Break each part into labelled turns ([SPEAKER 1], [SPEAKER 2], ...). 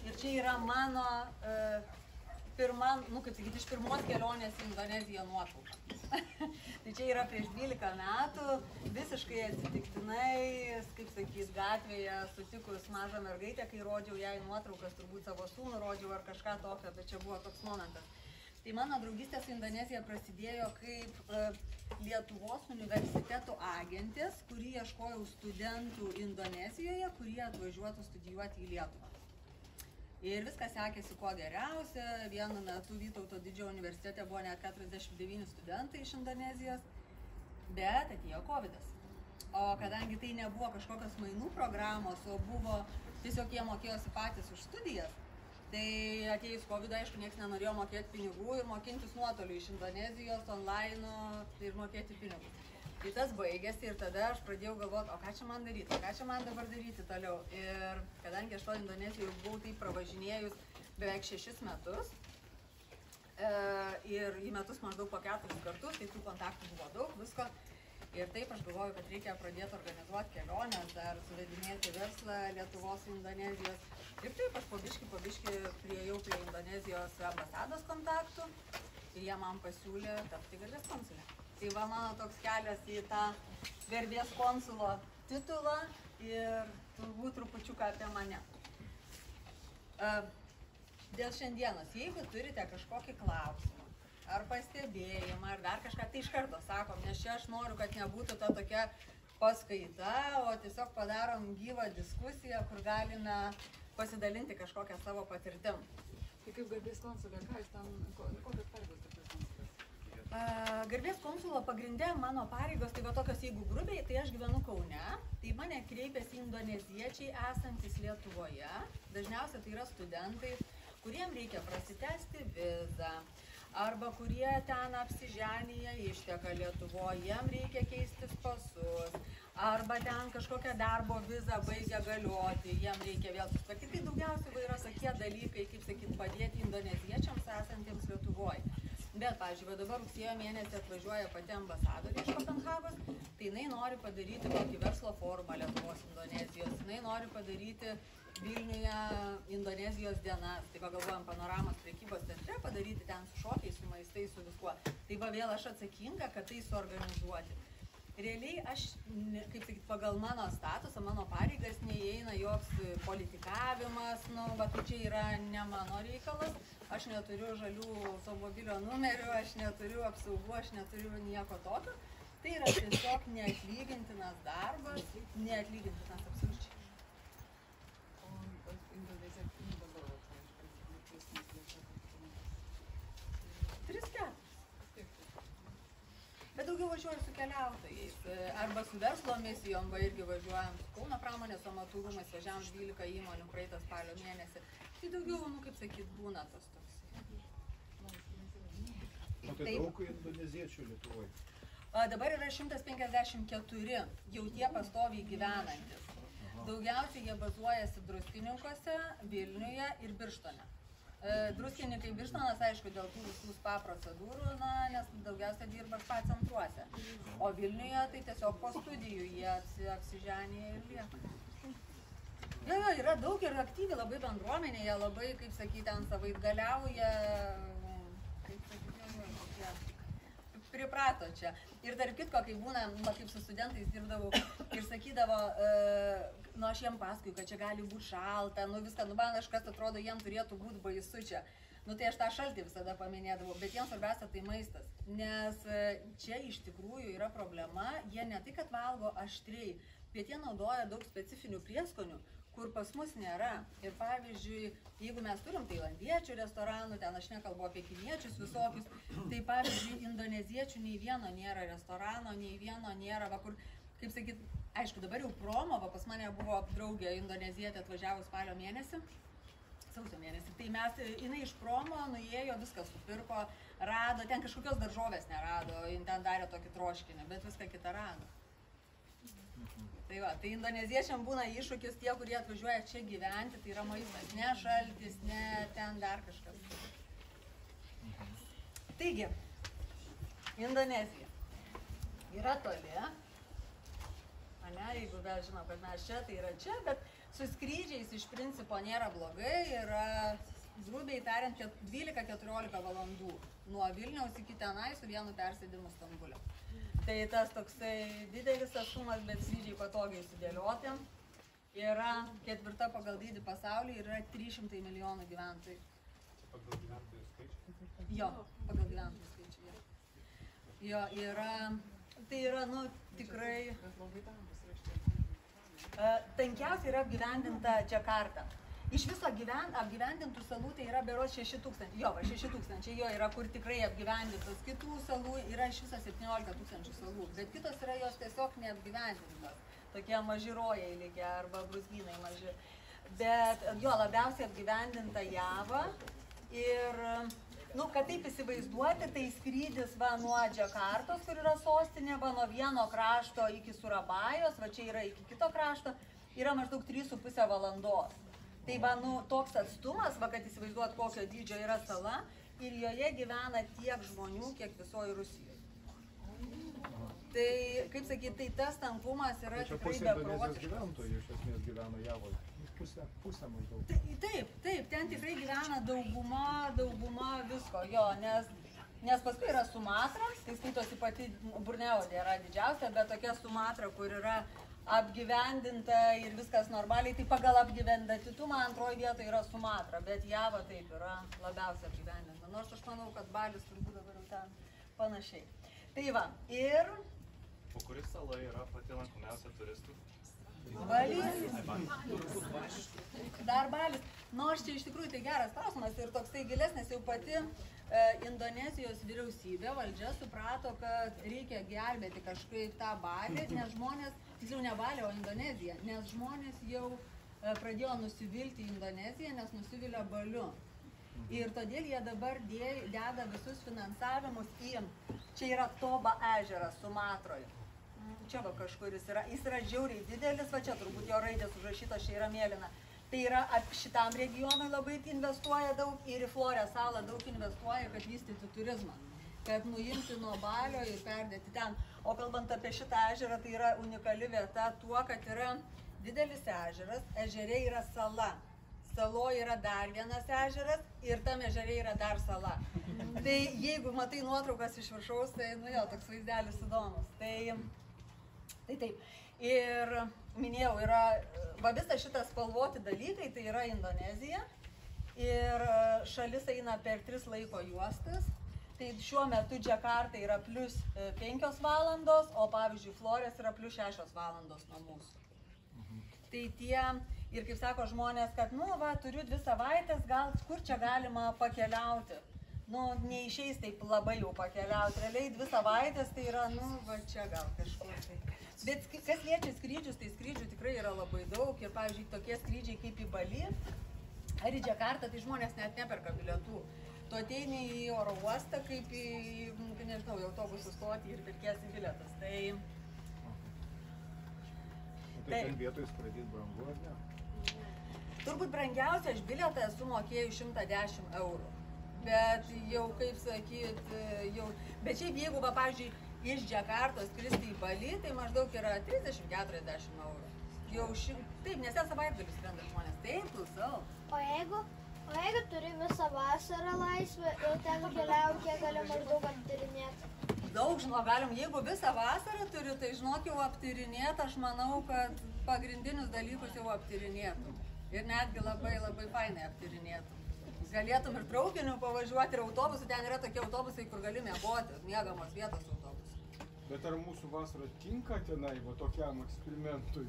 [SPEAKER 1] Ir čia yra mano pirma, kaip sakyti, iš pirmos kelionės į Indoneziją nuotrauka. Tai čia yra prieš 12 metų, visiškai atsitiktinai, kaip sakys, gatvėje sutikus mažą mergaitę, kai rodžiau jai nuotraukas, turbūt savo sūnų rodžiau ar kažką tokio, bet čia buvo toks momentas. Tai mano draugystė su Indonezija prasidėjo kaip Lietuvos universiteto agentės, kuri ieškojau studentų Indonezijoje, kurie atvažiuotų studijuoti į Lietuvą. Ir viskas sekėsi kuo geriausia. Vienu metu Vytauto didžiojo universitete buvo net 49 studentai iš Indonezijos, bet atėjo Covidas. O kadangi tai nebuvo kažkokios mainų programos, o buvo tiesiog jie mokėjosi patys už studijas, tai atėjus Covidui, aišku, niekas nenorėjo mokėti pinigų ir mokintis nuotoliu iš Indonezijos, online ir mokėti pinigus. Tai tas baigėsi ir tada aš pradėjau galvoti, o ką čia man daryti, ką čia man dabar daryti toliau. Ir kadangi aš to Indonezijoje buvau taip pravažinėjus beveik 6 metus, ir į metus maždaug po 4 kartus, tai tų kontaktų buvo daug, visko. Ir taip aš galvoju, kad reikia pradėti organizuoti keliones, dar suvedinėti verslą Lietuvos į Indonezijos. Ir taip aš po biškį priėjau prie Indonezijos ambasados kontaktų ir jie man pasiūlė tapti garbės konsulė. Tai va mano toks kelias į tą garbės konsulo titulą ir turbūt trupučiuką apie mane. Dėl šiandienos, jeigu turite kažkokį klausimą, ar pastebėjimą, ar dar kažką, tai iš karto sakom, nes čia aš noriu, kad nebūtų ta tokia paskaita, o tiesiog padarom gyvą diskusiją, kur galime pasidalinti kažkokią savo patirtim.
[SPEAKER 2] Tai kaip garbės konsulė, ką jūs ten, kokios pareigos garbės konsulės?
[SPEAKER 1] Garbės konsulo pagrindė mano pareigos, tai va tokios, jeigu grubiai, tai aš gyvenu Kaune, tai mane kreipiasi indoneziečiai esantis Lietuvoje, dažniausiai tai yra studentai, kuriem reikia prasitęsti vizą, arba kurie ten apsiženyje išteka Lietuvoje, jiem reikia keistis pasus, arba ten kažkokią darbo vizą baigia galioti, jiem reikia vėl susitvarkyti. Tai daugiausiai yra tokie dalykai, kaip sakyt, padėti indoneziečiams esantiems Lietuvoje. Bet, pavyzdžiui, dabar rugsėjo mėnesį atvažiuoja pati ambasadorė iš Kopenhagos, tai jinai nori padaryti kokį verslo forumą Lietuvos Indonezijos, jinai nori padaryti Vilniuje Indonezijos dienas, tai va galvojam Panoramos prekybos centre padaryti ten su šokiais, su maistais, su viskuo. Tai va vėl aš atsakinga, kad tai suorganizuoti. Realiai aš, kaip sakyt, pagal mano statusą, mano pareigas neįeina joks politikavimas, va tai čia yra ne mano reikalas, aš neturiu žalių automobilio numerių, aš neturiu apsaugų, aš neturiu nieko tokio. Tai yra tiesiog neatlygintinas darbas, neatlygintinas absoliučiai.
[SPEAKER 2] O Indonezija dabar, pavyzdžiui,
[SPEAKER 1] 3-4. Bet daugiau važiuoju su keliautojais, arba su verslo misijom, va irgi važiuojam su Kauno pramonės amatų rūmais, važiavam 12 įmonių praeitą spalio mėnesį. Tai daugiau, kaip sakyt, būna tas toks.
[SPEAKER 3] O tai daug indoneziečių Lietuvoje?
[SPEAKER 1] Dabar yra 154, jau tie pastoviai gyvenantis. Daugiausiai jie bazuojasi Druskininkuose, Vilniuje ir Birštone. Druskininkai Birštonas, aišku, dėl tų visų spa procedūrų, nes daugiausia dirba spa centruose. O Vilniuje tai tiesiog po studijų jie apsiženyje ir lieka. Jo, yra daug ir aktyvi labai bendruomenė, jie labai, kaip sakyti, ten savaitgaliauja, kaip sakyti, priprato čia. Ir tarp kitko, kai būna, kaip su studentais dirbdavau ir sakydavo, aš jiem paskui, kad čia gali būti šalta, viską, man kažkas atrodo, jiem turėtų būti baisu čia. Tai aš tą šaltį visada paminėdavau, bet jiems svarbiausia tai maistas. Nes čia iš tikrųjų yra problema, jie ne tai, kad valgo aštriai, bet jie naudoja daug specifinių prieskonių, kur pas mus nėra. Ir pavyzdžiui, jeigu mes turim tailandiečių restoranų, ten aš nekalbu apie kiniečius visokius, tai pavyzdžiui, indoneziečių nei vieno nėra restorano, nei vieno nėra, kur, kaip sakyt, aišku, dabar jau promo, pas mane buvo draugė indonezietė atvažiavo spalio mėnesį, sausio mėnesį, tai jinai iš promo nuėjo, viską supirko, rado, ten kažkokios daržovės nerado, jin ten darė tokį troškinį, bet viską kitą rado. Tai va, tai indoneziečiam būna iššūkis tie, kurie atvažiuoja čia gyventi, tai yra maistas, ne šaltis, ne ten dar kažkas. Taigi, Indonezija yra toli, jeigu vėl žinom, kad mes čia, tai yra čia, bet Su skrydžiais iš principo nėra blogai, yra, grubiai tariant, 12-14 valandų nuo Vilniaus iki tenai su vienu persėdimu Stambule. Tai tas toksai didelis atstumas, bet skrydžiai patogiai sudėlioti. Yra 4. pagal dydį pasaulyje ir yra 300 milijonų gyventojų.
[SPEAKER 4] Pagal gyventojų skaičių?
[SPEAKER 1] Jo, pagal gyventojų skaičių. Jo, yra, tai yra, nu, tikrai... Tankiausiai yra apgyvendinta Džakarta. Iš viso apgyvendintų salų tai yra berods 6 000. Jo, 6 000. Jo yra, kur tikrai apgyvendintos. Kitų salų yra iš viso 17 000 salų. Bet kitos yra jos tiesiog neapgyvendintos. Tokie maži rojai likę arba brūzgynai maži. Bet jo, labiausiai apgyvendinta Java. Ir, nu, kad taip įsivaizduoti, tai skrydis va nuo Džakartos, kur yra sostinė, va nuo vieno krašto iki Surabajos, va čia yra iki kito krašto, yra maždaug 3,5 valandos. Tai va, nu, toks atstumas, va, kad įsivaizduot, kokio dydžio yra sala, ir joje gyvena tiek žmonių, kiek visoje Rusijoje. Tai, kaip sakyti, tai tas tankumas yra tikrai beprotiškas.
[SPEAKER 3] Čia pusė Indonezijos gyventojų iš esmės gyvena Javoje. Pusę maždaug.
[SPEAKER 1] Taip, ten tikrai gyvena dauguma visko, jo, nes paskui yra Sumatra, tai skaitosi pati Borneo yra didžiausia, bet tokia Sumatra, kur yra apgyvendinta ir viskas normaliai, tai pagal apgyvendatumą antroji vietoje yra Sumatra, bet Java taip yra labiausiai apgyvendinta, nors aš manau, kad Balis turbūt dabar jau ten panašiai. Tai va, ir...
[SPEAKER 4] O kuris sala yra pati lankomiausia turistų?
[SPEAKER 1] Balis. Dar Balis. Nors čia iš tikrųjų tai geras klausimas ir toksai gilesnis, jau pati Indonezijos vyriausybė, valdžia suprato, kad reikia gelbėti kažkaip tą Balį, nes žmonės, tiksliau ne Balį, o Indoneziją, nes žmonės jau pradėjo nusivilti Indoneziją, nes nusivilia Baliu. Ir todėl jie dabar deda visus finansavimus į, čia yra Toba ežeras Sumatroje. Čia va kažkur jis yra žiauriai didelis, va čia turbūt jo raidės užrašytos, čia yra mėlyna. Tai yra šitam regionui labai investuoja daug ir į Florę salą daug investuoja, kad vystyti turizmą. Kad nuimti nuo Balio ir perdėti ten. O kalbant apie šitą ežerą, tai yra unikali vieta tuo, kad yra didelis ežeras, ežerė yra sala. Saloje yra dar vienas ežeras ir tam ežerė yra dar sala. Tai jeigu matai nuotraukas iš viršaus, tai nu jo, toks vaizdelis įdomus. Tai taip. Ir minėjau, yra, va visą šitą spalvoti dalykai, tai yra Indonezija. Ir šalis eina per 3 laiko juostas. Tai šiuo metu Džakarta yra plus 5 valandos, o pavyzdžiui Florės yra plus 6 valandos nuo mūsų. Tai tie, ir kaip sako žmonės, kad nu va, turiu 2 savaitės, gal kur čia galima pakeliauti. Nu, neišeis taip labai jau pakeliauti. Realiai 2 savaitės tai yra, nu, va čia gal kažkur tai. Bet kas liečia skrydžius, tai skrydžių tikrai yra labai daug. Ir, pavyzdžiui, tokie skrydžiai kaip į Balį ar į Džakartą, tai žmonės net neperka bilietų. Tu ateini į oro uostą kaip į, nežinau, į autobusų stotį ir pirkėsi bilietas. Tai
[SPEAKER 3] ten vietoj skraidyti brangu, ar ne?
[SPEAKER 1] Turbūt brangiausia, aš bilietą esu mokėjus 110 eurų. Bet jau, kaip sakyt, jau... Bet šiaip jeigu, va, pavyzdžiui, iš Džakartos skristi į Balį, tai maždaug yra 30-40 eurų. Jau taip, nes ten savaitgalius skrenda žmonės. Taip, klausau.
[SPEAKER 5] O jeigu turi visą vasarą laisvę ir ten keliauji, kiek gali maždaug aptyrinėti?
[SPEAKER 1] Daug, galim, jeigu visą vasarą turiu, tai žinok jau aptyrinėti, aš manau, kad pagrindinius dalykus jau aptyrinėtum. Ir netgi labai fainai aptyrinėtum. Galėtum ir traukiniu pavažiuoti, ir autobusų, ten yra tokie autobusai, kur gali miegoti, miegamos vietos autobusų.
[SPEAKER 6] Bet ar mūsų vasara tinka tenai, va tokiam eksperimentui?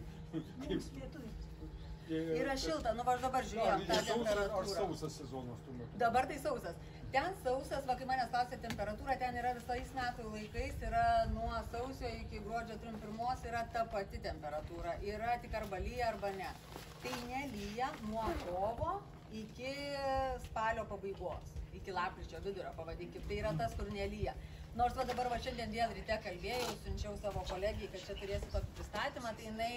[SPEAKER 1] Yra šilta, nu va aš dabar žiūrėjom tą temperatūrą.
[SPEAKER 6] Ar sausas sezonas tuo metu?
[SPEAKER 1] Dabar tai sausas. Ten sausas, va kai manęs klausė temperatūra, ten yra visais metų laikais, yra nuo sausio iki gruodžio 31 yra ta pati temperatūra. Yra tik arba lyja, arba ne. Tai nelyja nuo kovo iki spalio pabaigos, iki lapkričio vidurio pavadinkim. Tai yra tas, kur nelyja. Nors va dabar va šiandien vėl ryte kalbėjau, siunčiau savo kolegijai, kad čia turėsi tokį pristatymą, tai jinai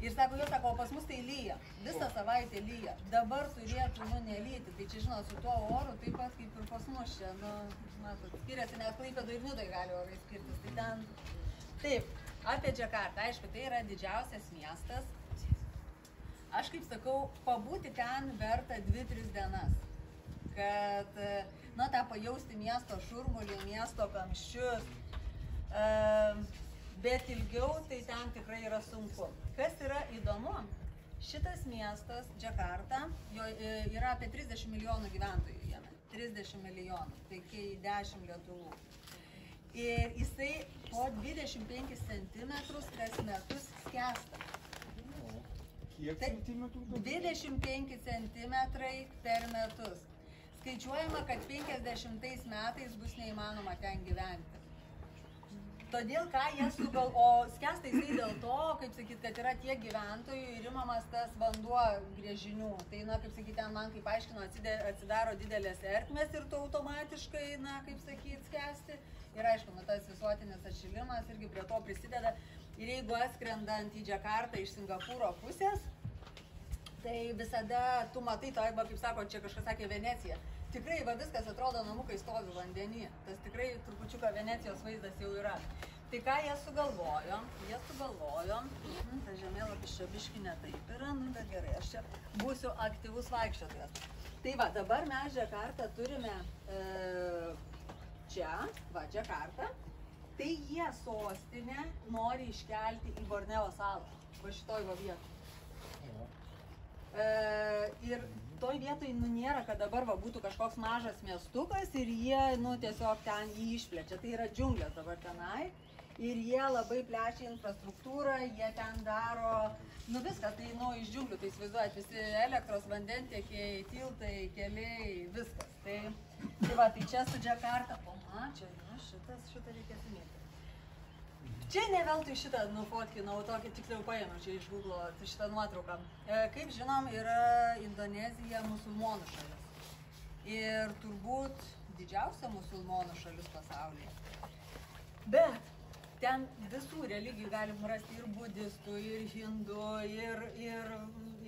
[SPEAKER 1] ir sako, jo, sako, o pas mus tai lyja, visą savaitę lyja, dabar turėtų nelyti, tai čia žinot, su tuo oru taip pat kaip ir pas mus čia, nu, matot, skiriasi, nes Klaipėdoj ir Nidoj gali orai skirtis, tai ten, taip, apie Džakartą, aišku, tai yra didžiausias miestas, Aš kaip sakau, pabūti ten verta 2-3 dienas, kad, na, tą pajausti miesto šurmulį, miesto kamščius, bet ilgiau tai ten tikrai yra sunku. Kas yra įdomu, šitas miestas, Džakarta, jo yra apie 30 milijonų gyventojų jame, 30 milijonų, tai kai 10 Lietuvų. Ir jisai po 25 centimetrus kas metus skęsta.
[SPEAKER 6] Kiek
[SPEAKER 1] Tai
[SPEAKER 6] centimetrų?
[SPEAKER 1] 25 centimetrai per metus. Skaičiuojama, kad 50 metais bus neįmanoma ten gyventi. Todėl, ką jie o skęsta jisai dėl to, kaip sakyt, kad yra tiek gyventojų ir imamas tas vanduo gręžinių. Tai, na, kaip sakyt, ten man, kaip aiškino, atsidaro didelės ertmės ir tu automatiškai, na, kaip sakyt, skęsti. Ir aišku, nu, tas visuotinis atšilimas irgi prie to prisideda. Ir jeigu atskrendant į Džakartą iš Singapūro pusės, tai visada tu matai to, arba kaip sako, čia kažkas sakė Venecija. Tikrai va viskas atrodo namukai stovi vandenį. Tas tikrai trupučiuką Venecijos vaizdas jau yra. Tai ką jie sugalvojo? Tas žemėlapis čia biški ne taip yra, nu bet gerai, aš čia būsiu aktyvus vaikščiotojas. Tai va, dabar mes Džakartą turime čia, va, Džakarta. Tai jie sostinę nori iškelti į Borneo salą, va šitoj va vietoj. Ir toj vietoj, nu, nėra, kad dabar va būtų kažkoks mažas miestukas ir jie, nu, tiesiog ten jį išplečia. Tai yra džiunglės dabar tenai ir jie labai plečia infrastruktūrą, jie ten daro, nu, viską, tai, nu, iš džiunglių, tai įsivaizduojat, visi elektros, vandentiekiai, tiltai, keliai, viskas. Tai va, tai čia su Džakarta, čia, nu, šitą reikės minėti. Čia ne veltui šitą nufotkinau, tokį tiksliau paėmiau čia iš Google šitą nuotrauką. Kaip žinom, yra Indonezija musulmonų šalis. Ir turbūt didžiausia musulmonų šalis pasaulyje. Bet ten visų religijų galim rasti ir budistų, ir hindų,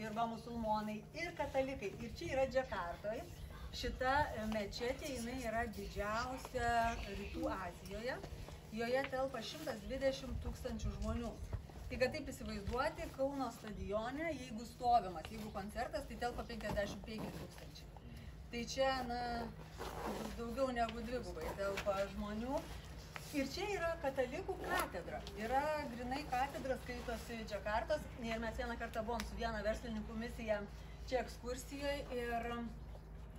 [SPEAKER 1] ir va musulmonai, ir katalikai. Ir čia yra Džakartoj. Šita mečetė, jinai yra didžiausia Rytų Azijoje. Joje telpa 120 000 žmonių. Tai kad taip įsivaizduoti, Kauno stadione, jeigu stovimas, jeigu koncertas, tai telpa 55 000. Tai čia, na, daugiau negu dvigubai telpa žmonių. Ir čia yra katalikų katedra. Yra grinai katedra, skaitosi Džakartos. Ir mes vieną kartą buvom su viena verslininkų misija čia ekskursijoje ir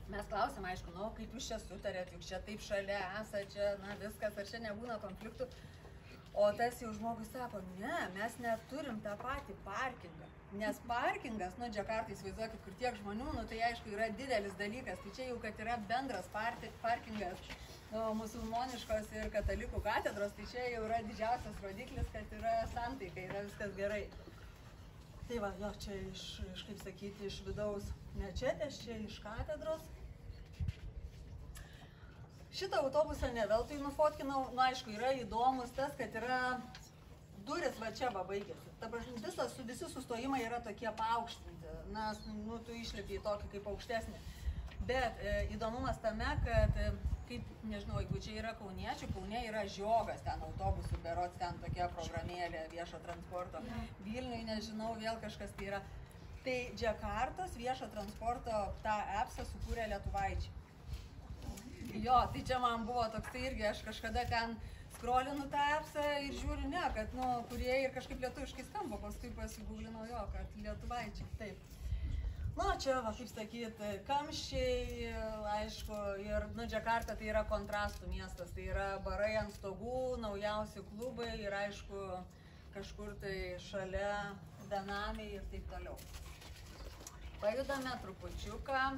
[SPEAKER 1] mes klausėm, aišku, nu, kaip jūs čia sutarėt, juk čia taip šalia esate, čia, na, viskas, ar čia nebūna konfliktų. O tas jau žmogus sako, ne, mes neturim tą patį parkingą. Nes parkingas, nu, Džakartą įsivaizduokit, kur tiek žmonių, nu, tai aišku, yra didelis dalykas. Tai čia jau, kad yra bendras parkingas, nu, musulmoniškos ir katalikų katedros, tai čia jau yra didžiausias rodiklis, kad yra santaika, yra viskas gerai. Tai va, jo, čia kaip sakyti, iš vidaus mečetės, čia iš katedros. Šitą autobusą ne veltui nufotkinau, nu, aišku, yra įdomus tas, kad yra duris va čia va baigėsi. Ta prasme, visi sustojimai yra tokie paaukštinti, nes, nu, tu išlipi į tokį kaip aukštesnį. Bet įdomumas tame, kad, kaip, nežinau, jeigu čia yra kauniečių, Kaune yra žiogas ten autobusų, berods ten tokia programėlė viešo transporto. Vilniui, nežinau, vėl kažkas tai yra. Tai Džakartos viešo transporto tą appsą sukūrė lietuvaičiai. Jo, tai čia man buvo toks, tai irgi aš kažkada ten scrollinu tą appsą ir žiūriu, ne, kad, nu, kurie ir kažkaip lietuviškai skamba, paskui pasigūglinau jo, kad lietuvaičiai, taip. Nu, čia, va, kaip sakyt, kamščiai, aišku, ir, nu, Džakarta tai yra kontrastų miestas, tai yra barai ant stogų, naujausi klubai ir, aišku, kažkur tai šalia benamiai ir taip toliau. Pajudame trupučiuką.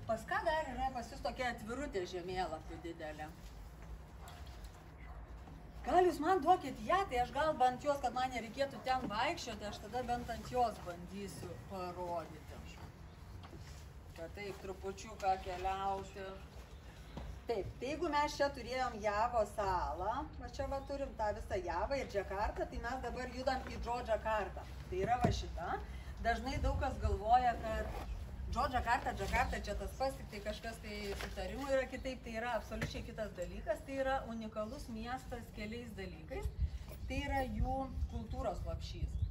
[SPEAKER 1] Pas ką dar yra pas jūs tokia atvirutė žemėlapių didelė? Gal jūs man duokit ją, tai aš gal bent jos, kad man nereikėtų ten vaikščioti, aš tada bent ant jos bandysiu parodyti. Kad taip trupučiuką keliauti. Taip, tai jeigu mes čia turėjom Javos salą, va čia va turim tą visą Javą ir Džakartą, tai mes dabar judam į Džakartą. Tai yra va šita. Dažnai daug kas galvoja, kad Džakarta, čia tas pats, tik tai kažkas tai sutarimų yra kitaip, tai yra absoliučiai kitas dalykas, tai yra unikalus miestas keliais dalykais, tai yra jų kultūros lopšys.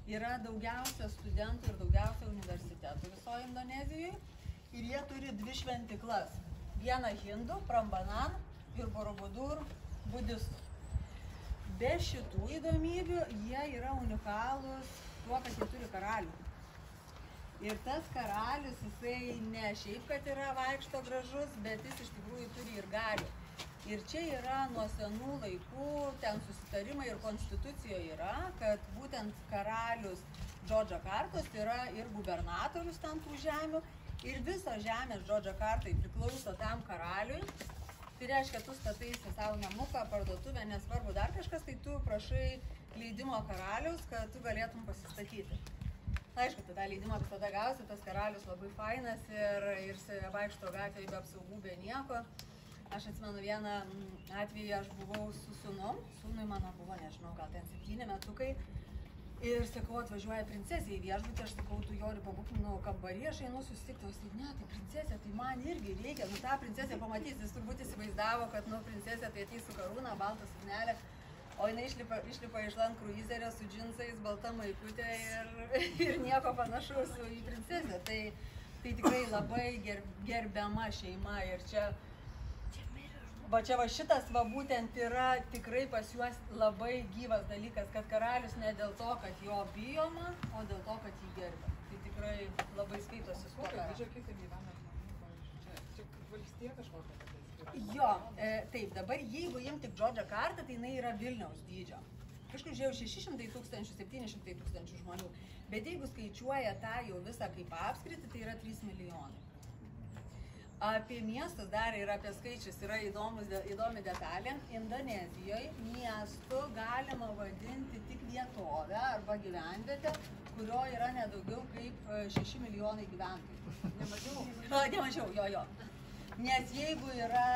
[SPEAKER 1] yra daugiausia studentų ir daugiausia universitetų visoje Indonezijoje. Ir jie turi 2 šventiklas. Vieną hindų, Prambanan ir Borobudur budistų. Be šitų įdomybių jie yra unikalūs tuo, kad jie turi karalių. Ir tas karalius, jisai ne šiaip, kad yra vaikšto gražus, bet jis iš tikrųjų turi ir galių. Ir čia yra nuo senų laikų, ten susitarimai ir konstitucijoje yra, kad būtent karalius Džodžakartos yra ir gubernatorius ten tų žemių. Ir visos žemės Džodžakartai priklauso tam karaliui. Tai reiškia, tu stataisi savo namuką, parduotuvę, nesvarbu dar kažkas, tai tu prašai leidimo karaliaus, kad tu galėtum pasistatyti. Aišku, tada leidimą visada gausi, tas karalius labai fainas ir vaikšto gatvėje be apsaugų, be nieko. Aš atsimenu vieną atvejį, aš buvau su sūnum, sūnui mano buvo, nežinau, gal ten 7 metukai. Ir sakau, atvažiuoja princesė į viešbutį, aš sakau, tu Jori pabūk, kambarį, aš einu susitikti, o jis, ne, tai princesė, tai man irgi reikia, tą princesę pamatys, jis turbūt įsivaizdavo, kad, princesė tai ateis su karūna, balta suknelė, o jinai išlipa iš Land Cruiserio su džinsais, balta maikutė ir nieko panašaus į princesę, tai tikrai labai gerbiama šeima ir čia šitas būtent yra tikrai pas juos labai gyvas dalykas, kad karalius ne dėl to, kad jo bijoma, o dėl to, kad jį gerbia. Tai tikrai labai skaitosi su tuo.
[SPEAKER 2] Kokia didžio kiti gyvena žmonių? Čia valstija kažkokia?
[SPEAKER 1] Jo, taip, dabar jeigu imti Džodžakartą, tai jinai yra Vilniaus dydžio. Kažkur žiūrėjau 600 000, 700 000 žmonių. Bet jeigu skaičiuoja tą jau visą kaip apskritį, tai yra 3 milijonai. Apie miestus dar ir apie skaičius yra įdomi detalė. Indonezijoje miestu galima vadinti tik vietovę arba gyvenvietę, kurio yra nedaugiau kaip 6 milijonai gyventojų.
[SPEAKER 2] Nemažiau?
[SPEAKER 1] Nemažiau, jo. Nes jeigu yra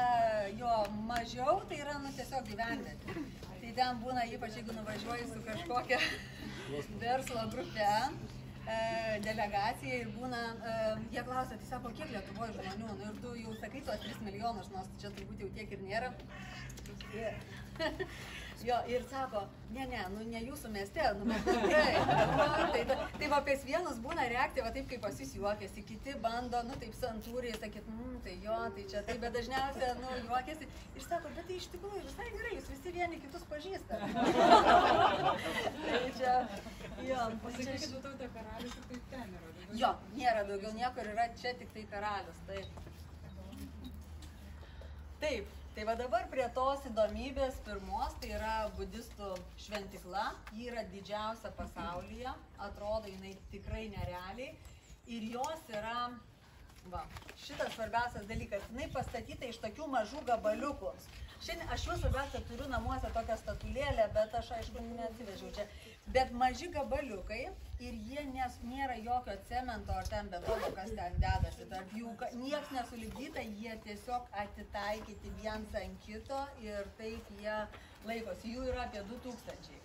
[SPEAKER 1] jo mažiau, tai yra tiesiog gyvenvietė. Tai ten būna, ypač jeigu nuvažiuoji su kažkokia verslo grupe, delegacija ir būna, jie klausia, tai sako, kiek Lietuvoje žmonių, ir tu jau sakai tuos 3 milijonus, nors čia turbūt jau tiek ir nėra. Jo, ir sako, ne jūsų mieste, bet tikrai. Tai va, pas vienus būna reakcija, va taip kaip pas jūs juokiasi, kiti bando, taip santūriai sakyt, tai jo, tai čia taip, bet dažniausia, juokiasi. Ir sako, bet tai iš tikrųjų visai gerai, jūs visi vieni kitus pažįstate. Tai čia, jo.
[SPEAKER 2] Pasakykit, tu tautė karalius ir taip ten yra.
[SPEAKER 1] Jo, nėra daugiau niekur, yra čia tik tai karalius, taip. Taip. Tai va dabar prie tos įdomybės pirmos, tai yra budistų šventikla, ji yra didžiausia pasaulyje, atrodo jinai tikrai nerealiai ir jos yra, šitas svarbiausias dalykas, jinai pastatyta iš tokių mažų gabaliukų. Šiandien aš jau svarbiausia turiu namuose tokią statulėlę, bet aš aišku neatsivežiau čia. Bet maži gabaliukai ir jie nėra jokio cemento ar ten betono, kas ten dedasi tarp jų. Niekas nesulipdyta, jie tiesiog atitaikyti viens ant kito ir taip jie laikosi. Jų yra apie 2000.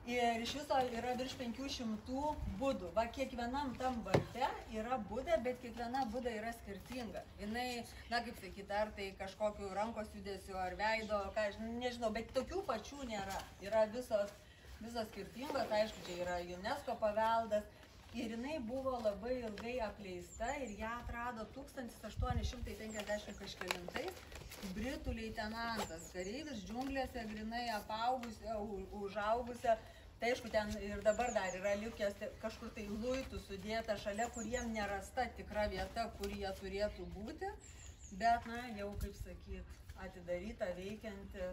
[SPEAKER 1] Ir iš viso yra virš 500 budų. Va, kiekvienam tam varte yra budė, bet kiekviena buda yra skirtinga. Jinai, kaip sakyti, ar tai kažkokiu rankos judesiu ar veido, nežinau, bet tokių pačių nėra. Yra visos skirtingos, aišku, čia yra UNESCO paveldas. Ir jinai buvo labai ilgai apleista ir ją atrado 1850 kažkelintais britų leitenantas, kareivis džiunglėse grinai užaugusią. Tai aišku, ten ir dabar dar yra likęs kažkur tai luitų sudėta šalia, kur jiem nerasta tikra vieta, kur jie turėtų būti. Bet, jau, kaip sakyt, atidaryta, veikianti.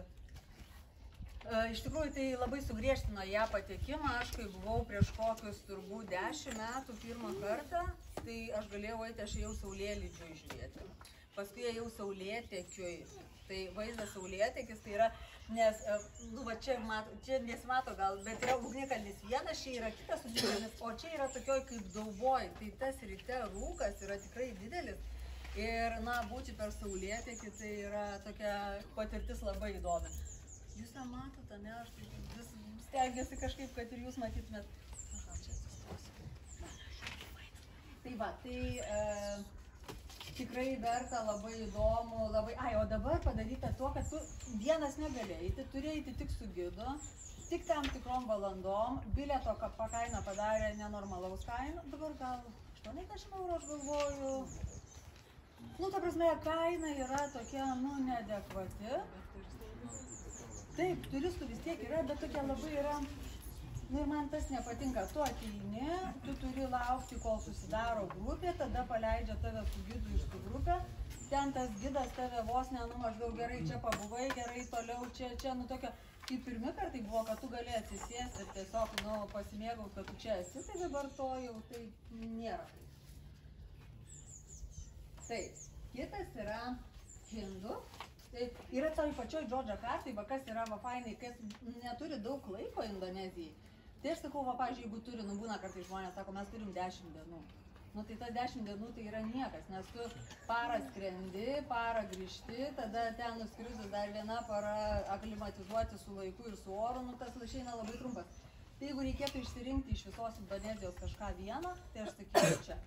[SPEAKER 1] Iš tikrųjų, tai labai sugriežtino ją patekimą. Aš kai buvau prieš kokius turbūt 10 metų pirmą kartą, tai aš galėjau eiti, aš ėjau saulėlydžiui žiūrėti. Paskui ėjau saulėtekiui. Tai vaizdas saulėtekis, tai yra, nes, čia nesimato gal, bet yra ugnikalnis vienas, čia yra kitas ugnikalnis, o čia yra tokioj kaip dauboj. Tai tas ryte rūkas yra tikrai didelis. Ir, būti per saulėtekį, tai yra tokia patirtis labai įdomi. Jūs tą matote, ne? Aš vis stengiuosi kažkaip, kad ir jūs matytumėt. Tai va, tikrai verta, labai įdomu, o dabar padaryta to, kad tu vienas negali eiti, turi eiti tik su gidu. tik tam tikrom valandom, bilieto pakaina padarė nenormalaus kainą, dabar gal 80 eurų aš galvoju. Nu, ta prasme, kaina yra tokia, nu, neadekvati. Taip, turistų vis tiek yra, bet tokia labai yra, nu ir man tas nepatinka, tu ateini, tu turi laukti, kol susidaro grupė, tada paleidžia tave su gidu iš su grupė, ten tas gidas tave vos ne, nu maždaug gerai čia pabuvai, gerai toliau čia, nu tokio, kaip pirmi kartai buvo, kad tu gali atsisėsti ir tiesiog, nu, pasimėgau, kad tu čia esi, tai dabar to jau tai nėra. Taip, kitas yra hindų. Tai yra toj pačioj Džordžakartai, va kas yra va fainai, kas neturi daug laiko Indonezijai. Tai aš sakau, va pavyzdžiui, jeigu turi, nu būna kartais žmonės, sako, mes turim 10 dienų. Nu tai tas 10 dienų tai yra niekas, nes tu parą skrendi, parą grįžti, tada ten nuskridus dar viena para aklimatizuoti su laiku ir su oru, nu tas išeina labai trumpas. Tai jeigu reikėtų išsirinkti iš visos Indonezijos kažką vieną, tai aš sakyčiau čia.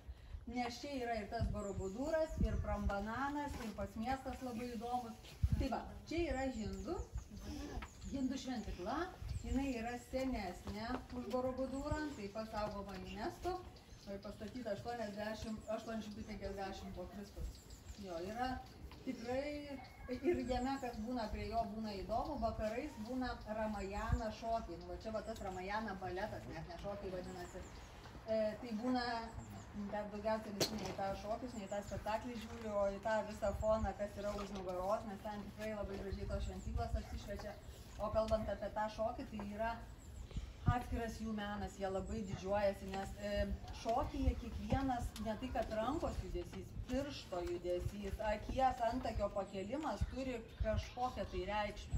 [SPEAKER 1] Nes čia yra ir tas Borobuduras, ir Prambananas, ir pats miestas labai įdomus. Tai va, čia yra hindų šventikla, jinai yra senesnė už Borobudurą, tai pasaugoma UNESCO, pastatyta 850 po Kristus. Jo, yra tikrai, ir jame, kas būna prie jo, būna įdomu, vakarais būna Ramajana šokiai. Nu, va čia va tas Ramajana baletas, net ne šokiai vadinasi. Tai būna, bet daugiausiai visi ne į tą šokius, ne į tą spektaklį žiūri, o į tą visą foną, kas yra už nugaros, nes ten tikrai labai gražiai tos šventyklos apsišviečia. O kalbant apie tą šokį, tai yra atskiras jų menas, jie labai didžiuojasi, nes šokyje kiekvienas, ne tai kad rankos judesys, piršto judesys, akies antakio pakelimas turi kažkokią tai reikšmę.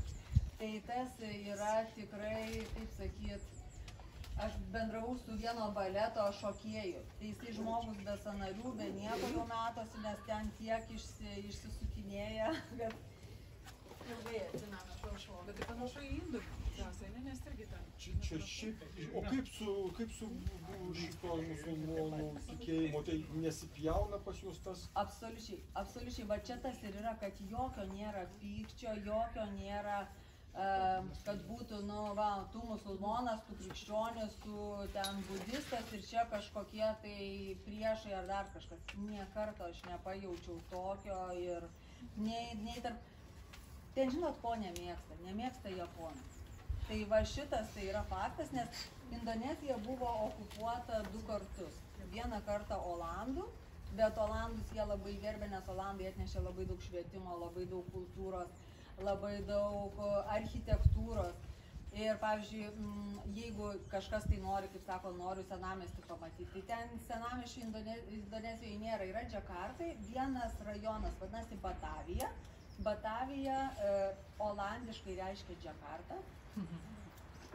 [SPEAKER 1] Tai tas yra tikrai, kaip sakyt, aš bendravau su vieno baleto šokėju. Tai jisai žmogus be sąnarių, be nieko jau metosi, nes ten tiek išsisukinėja, kad ilgai atsimena to šokio.
[SPEAKER 2] Bet tai panašu į indų, tikriausiai, nes irgi ten.
[SPEAKER 6] Čia šiaip, o kaip su šito musulmonų tikėjimo, tai nesipjauna pas jūs tas?
[SPEAKER 1] Absoliučiai, va čia tas ir yra, kad jokio nėra pykčio, jokio nėra kad būtų, nu, va, tu musulmonas, tu krikščionis, tu ten budistas ir čia kažkokie tai priešai ar dar kažkas. Nė karto aš nepajaučiau tokio ir nei tarp... Ten žinot, ko nemėgsta japonai. Tai va šitas tai yra faktas, nes Indonezija buvo okupuota 2 kartus. Vieną kartą Olandų, bet Olandus jie labai gerbė, nes Olandai atnešė labai daug švietimo, labai daug kultūros, labai daug architektūros. Ir, pavyzdžiui, jeigu kažkas tai nori, kaip sako, noriu senamiestį pamatyti, tai ten senamiesčių Indonezijoje nėra. Yra Džakartai, vienas rajonas vadinasi Batavija. Batavija olandiškai reiškia Džakartą.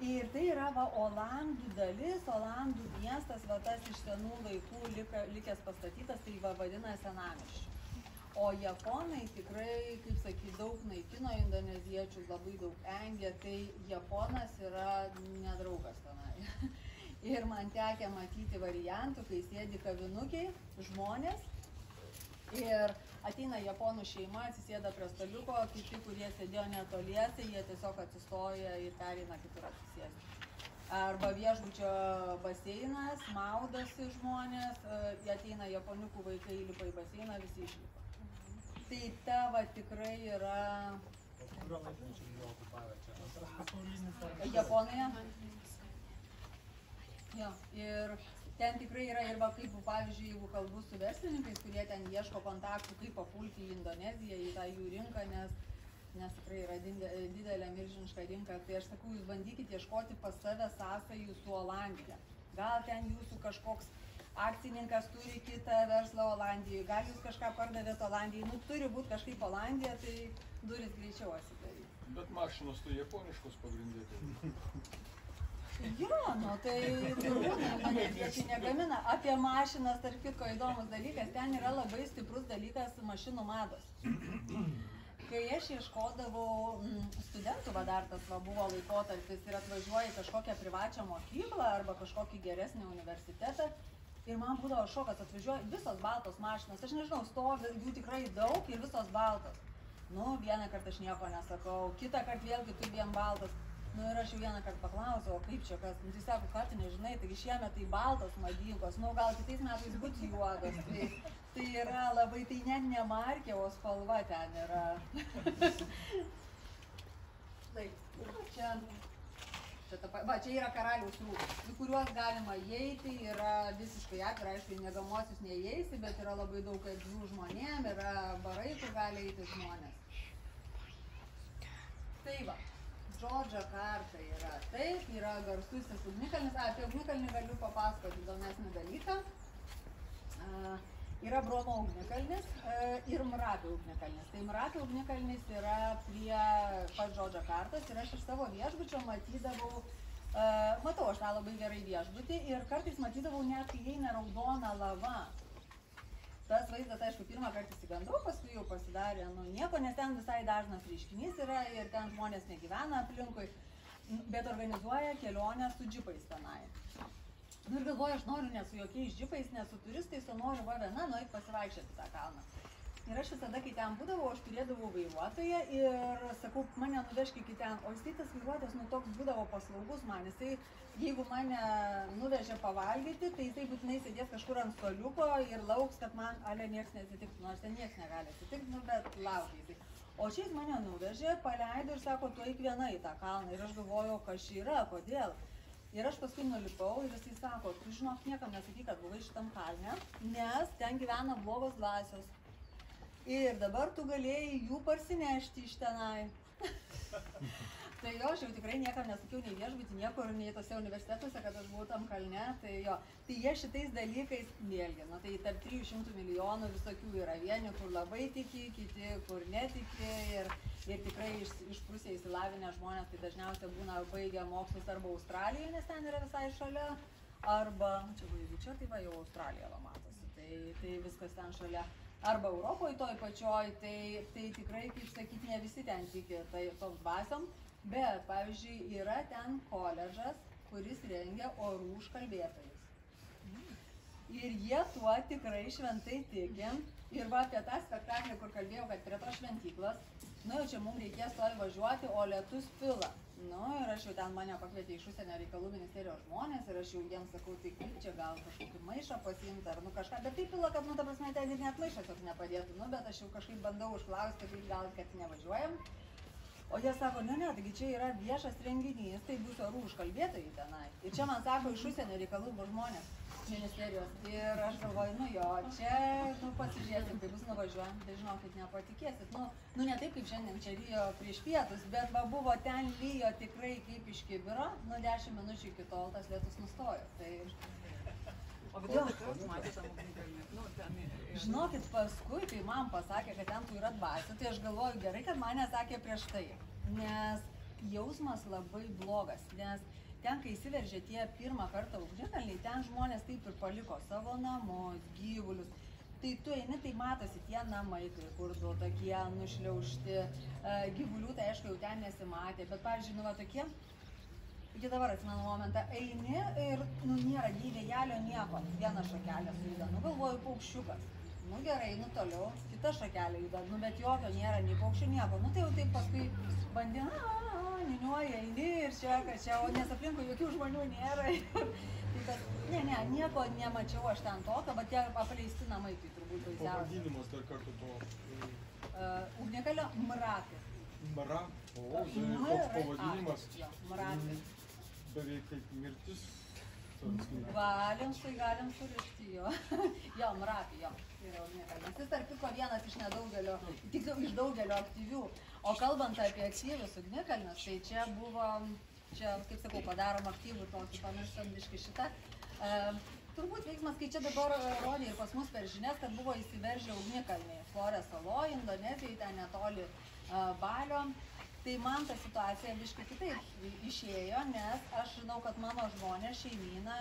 [SPEAKER 1] Ir tai yra va olandų dalis, olandų miestas, va tas iš senų laikų likęs pastatytas, tai va vadina senamiesčiu. O japonai tikrai, kaip sakyt, daug naikino indoneziečius, labai daug engė, tai japonas yra nedraugas tenai. Ir man tekę matyti variantų, kai sėdi kavinukiai, žmonės, ir ateina japonų šeima, atsisėda prie staliuko, kiti, kurie sėdėjo netoliese, jie tiesiog atsistoja ir pereina kitur atsisėsti. Arba viešbučio baseinas, maudosi žmonės, ateina japoniukų vaikai, įlipa į baseiną, visi išlipa. Tai ta va tikrai yra...
[SPEAKER 3] Kurio laikmečio buvo okupavę čia?
[SPEAKER 1] Japonijoje. Jo, ir ten tikrai yra ir va kaip, pavyzdžiui, jeigu kalbu su verslininkais, kurie ten ieško kontaktų, kaip papulti į Indoneziją, į tą jų rinką, nes tikrai yra didelė milžiniška rinka, tai aš sakau, jūs bandykit ieškoti pas save sąsajų su Olandija. Gal ten jūsų kažkoks akcininkas turi kitą verslą Olandijoje, gal jūs kažką pardavėt Olandijai, nu turi būti kažkaip Olandija, tai duris greičiau atsidaryti.
[SPEAKER 6] Bet mašinos tai japoniškos pagrindė.
[SPEAKER 1] Jo, nu tai turbūt indoneziečiai negamina. Apie mašinas, tarp kitko, įdomus dalykas, ten yra labai stiprus dalykas mašinų mados. Kai aš ieškodavau studentų, va dar tas va buvo laikotarpis ir atvažiuoju į kažkokią privačią mokyklą arba kažkokį geresnį universitetą, ir man būdavo šokas, atvažiuoju visos baltos mašinos, aš nežinau, stovi jų tikrai daug ir visos baltos. Nu, vieną kartą aš nieko nesakau, kitą kartą vėlgi tu vien baltas. Nu ir aš jau vieną kartą paklausiau, o kaip čia kas, nu tai sako, ką tu nežinai, taigi šiemet tai baltos madingos, nu gal kitais metais bus juodos, tai yra labai, tai net ne markė, o spalva ten yra. Taip, čia čia yra karaliaus rūmai, į kuriuos galima įeiti, yra visiškai atvira, aišku, į miegamuosius neįeisi, bet yra labai daug erdvių žmonėm, yra barai, kur gali eiti žmonės. Tai va. Džordžo karta yra taip, yra garsusis ugnikalnis, apie ugnikalnį galiu papasakoti įdomesnį dalyką. Yra Bromo ugnikalnis ir Mrapio ugnikalnis. Tai Mrapio ugnikalnis yra prie pat Džordžo kartos ir aš iš savo viešbučio matydavau, matau aš tą labai gerai viešbutį ir kartais matydavau net, kai eina raudona lava. Tas vaizdas, aišku, pirmą kartą įsigandau, paskui jau pasidarė, nu nieko, nes ten visai dažnas reiškinys yra ir ten žmonės negyvena aplinkui, bet organizuoja kelionę su džipais tenai. Nu ir galvoju, aš noriu ne su jokiais džipais, ne su turistais, o noriu va viena nueit pasivaikščioti tą kalną. Ir aš visada, kai ten būdavau, aš turėdavau vairuotoją ir sakau, mane nuvežk iki ten, o jisai tas vairuotojas, nu toks būdavo paslaugus man, jisai, jeigu mane nuvežė pavalgyti, tai jisai būtinai sėdės kažkur ant stoliuko ir lauks, kad man, ale, nieks nesitiktų, nors ten nieks negali atsitikti, nu, bet laukia jisai. O čia jis mane nuvežė, paleido ir sako, tu eik viena į tą kalną. Ir aš galvoju, kas čia yra, kodėl. Ir aš paskui nulipau ir jisai sako, tu žinok, niekam nesakyk, kad buvai šitam kalne, nes ten gyvena blogos dvasios. Ir dabar tu galėjai jų parsinešti iš tenai. Tai jo, aš jau tikrai niekam nesakiau nei viešbutį, niekur, nei tose universitetuose, kad aš buvau tam kalne. Tai jo, tai jie šitais dalykais vėlgi, nu tai tarp 300 milijonų visokių yra. Vieni, kur labai tiki, kiti, kur netiki. Ir tikrai išprusę įsilavinę žmonės, tai dažniausiai būna baigę mokslus arba Australijoje, nes ten yra visai šalia. Arba, čia va, jeigu čia, tai va jau Australija va matosi. Tai viskas ten šalia. Arba Europoje toj pačioj, tai tikrai, kaip sakyti, ne visi ten tiki tom dvasiom, bet, pavyzdžiui, yra ten koledžas, kuris rengia orų užkalbėtojus. Ir jie tuo tikrai šventai tiki. Ir va apie tą spektaklį, kur kalbėjau, kad prie tos šventyklos, nu jau čia mums reikės toj važiuoti, o lietus pila. Nu ir aš jau ten mane pakvietė iš užsienio reikalų ministerijos žmonės ir aš jau jiems sakau, tai kaip čia gal kažkokį maišą pasiimti ar nu kažką, bet taip pila, kad nu ta prasme ten ir net maišas joks nepadėtų, nu bet aš jau kažkaip bandau užklausti, kaip gal, kad nevažiuojam. O jie sako, ne, taigi čia yra viešas renginys, tai bus orų užkalbėtojai tenai. Ir čia man sako iš užsienio reikalų žmonės ministerijos. Ir aš galvoju, nu jo, čia pasižiūrėsim, kai bus nuvažiuojam, tai žinokit, nepatikėsit. Nu ne taip kaip šiandien čia lyjo prieš pietus, bet va buvo ten lyjo tikrai kaip iš kibiro, nu 10 minučių iki tol tas lietus nustojo. Tai...
[SPEAKER 2] O kodėl kas matė tam ugnikalnį? Nu, ten...
[SPEAKER 1] Žinokit, paskui, kai man pasakė, kad ten tų yra dvasių, tai aš galvoju, gerai, kad man nesakė prieš tai. Nes jausmas labai blogas, nes ten, kai įsiveržė tie pirmą kartą ugnikalniai, ten žmonės taip ir paliko savo namus, gyvulius. Tai tu eini, tai matosi tie namai, kur du tokie nušliaužti, gyvulių, tai aišku, jau ten nesimatė, bet pavyzdžiui, nu va tokie, iki dabar atsimenu momentą, eini ir nu nėra nei vėjelio nieko, viena šakelė sujuda, nu galvoju paukščiukas. Nu gerai, nu toliau, kita šakelė juda, nu bet jokio nėra, nei paukščių nieko. Nu tai jau taip paskui bandė, niuniuoja, eini ir čia, o nes aplinkui jokių žmonių nėra. Ne, nieko nemačiau aš ten tokio, bet tie apleisti namai, tai turbūt baisiausia.
[SPEAKER 6] Pavadinimas dar kartą to...
[SPEAKER 1] Ugnikalnio Mrapis.
[SPEAKER 6] Mrapis, o, koks pavadinimas.
[SPEAKER 1] Mrapis.
[SPEAKER 6] Beveik kaip mirtis.
[SPEAKER 1] Galim surišti jo. Jo, Mrapį, jo. Yra ugnikalnis. Jis tarp kitko vienas iš nedaugelio, tiksliau iš daugelio aktyvių. O kalbant apie aktyvius ugnikalnius, tai čia buvo, kaip sakau, padarom aktyvų tokį, pamirštam biškį šitą. Turbūt veiksmas, kai čia dabar rodė ir pas mus per žinias, kad buvo įsiveržę ugnikalniai. Florės saloj, Indonezijai, ten netoli Balio. Tai man ta situacija biškai kitaip išėjo, nes aš žinau, kad mano žmonės, šeimyna,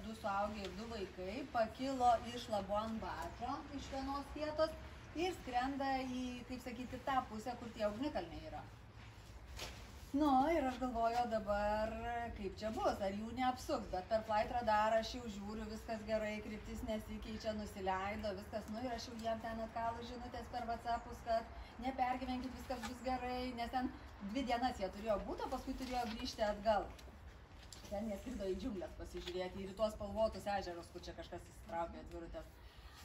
[SPEAKER 1] 2 suaugę ir 2 vaikai, pakilo iš Labuan Bato, iš vienos vietos ir skrenda į, kaip sakyti, tą pusę, kur tie ugnikalniai yra. Nu, ir aš galvoju dabar, kaip čia bus, ar jų neapsuks, bet per flight radarą aš jau žiūriu, viskas gerai, kryptis nesikeičia, nusileido, viskas, nu ir aš jau jiem ten atkalus žinutės per WhatsAppus, kad nepergyvenkit, viskas bus gerai, nes ten 2 dienas jie turėjo būti, paskui turėjo grįžti atgal. Ten jie skrido į džiunglės pasižiūrėti, į tuos spalvotus ežerus, kur čia kažkas įsitraukė atvirutės.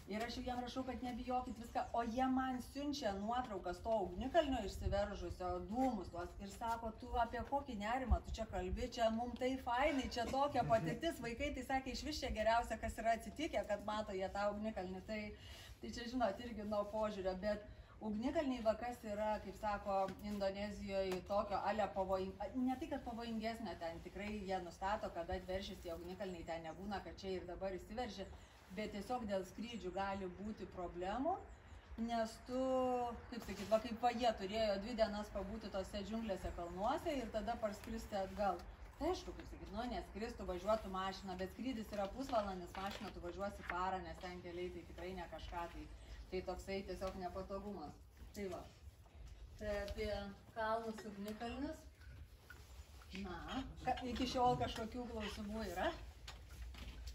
[SPEAKER 1] Ir aš jau jam rašau, kad nebijokit viską, o jie man siunčia nuotraukas to ugnikalnio išsiveržusio, dūmus tuos ir sako, tu apie kokį nerimą, tu čia kalbi, čia mum tai fainai, čia tokia patirtis, vaikai tai sakė, iš vis čia geriausia, kas yra atsitikę, kad mato jie tą ugnikalnį, tai čia žinot, irgi nuo požiūrio, bet ugnikalniai va kas yra, kaip sako, Indonezijoje tokio ale pavojingesnio, ne tai, kad pavojingesnio, ten tikrai jie nustato, kada atveršys tie ugnikalniai, ten nebūna, kad čia ir dabar įsiveržė. Bet tiesiog dėl skrydžių gali būti problemų, nes tu, kaip sakyt, va kaip va jie turėjo 2 dienas pabūti tose džiunglėse kalnuose ir tada parskristi atgal. Tai aišku, kaip sakyt, nu, neskristų, važiuotų mašiną, bet skrydis yra pusvalandis, mašiną tu važiuosi parą, nes ten keliai tai tikrai ne kažką, tai toksai tiesiog nepatogumas. Tai va, tai apie kalnus ugnikalnius. Na, iki šiol kažkokių klausimų yra?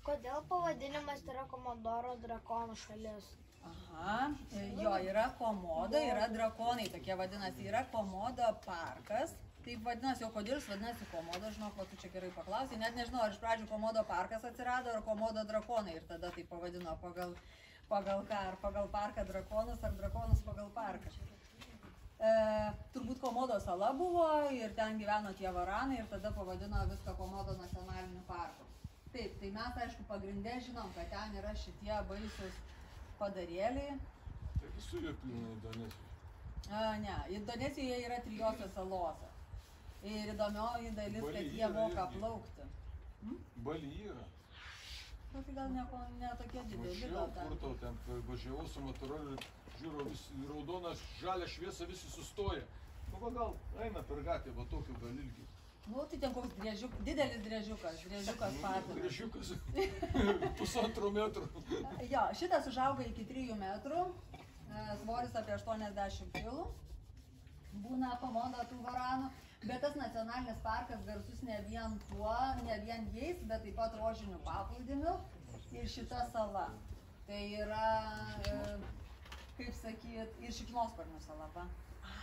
[SPEAKER 5] Kodėl pavadinimas yra Komodoro drakonų šalis?
[SPEAKER 1] Aha, jo, yra Komodo, yra drakonai, tokie vadinasi, yra Komodo parkas. Taip vadinasi, o kodėl jis vadinasi Komodo, žinok, va tu čia gerai paklausai, net nežinau, ar iš pradžių Komodo parkas atsirado, ar Komodo drakonai ir tada tai pavadino pagal ką, ar pagal parką drakonus, ar drakonus pagal parką. Turbūt Komodo sala buvo ir ten gyveno tie varanai ir tada pavadino viską Komodo nacionaliniu parku. Taip, tai mes aišku pagrindė žinom, kad ten yra šitie baisius padarėliai.
[SPEAKER 6] Tai visur jie pilna Indonezijoje.
[SPEAKER 1] Ne, Indonezijoje yra 3 salose. Ir įdomioji dalis,
[SPEAKER 6] Bali
[SPEAKER 1] kad jie
[SPEAKER 6] yra
[SPEAKER 1] moka
[SPEAKER 6] irgi.
[SPEAKER 1] plaukti.
[SPEAKER 6] Bali yra.
[SPEAKER 1] Nu, tai gal ne tokie dideli,
[SPEAKER 6] Važiavau,
[SPEAKER 1] gal
[SPEAKER 6] kur
[SPEAKER 1] ten.
[SPEAKER 6] tau ten važiavau su motoroliu, žiūrėjau, visi raudona, žalia šviesa, visi sustoja. Nu, va gal eina per gatvę, va tokio gal ilgio.
[SPEAKER 1] Nu, tai ten koks didelis driežiukas patinas.
[SPEAKER 6] Driežiukas 1,5 metro.
[SPEAKER 1] Jo, šitas užauga iki 3 metrų, svoris apie 80 kg, būna Komodo tų varanų, bet tas nacionalinis parkas garsus ne vien tuo, ne vien jais, bet taip pat rožiniu paplūdimiu ir šita sala. Tai yra, kaip sakyt, ir šikšnosparnių sala, va.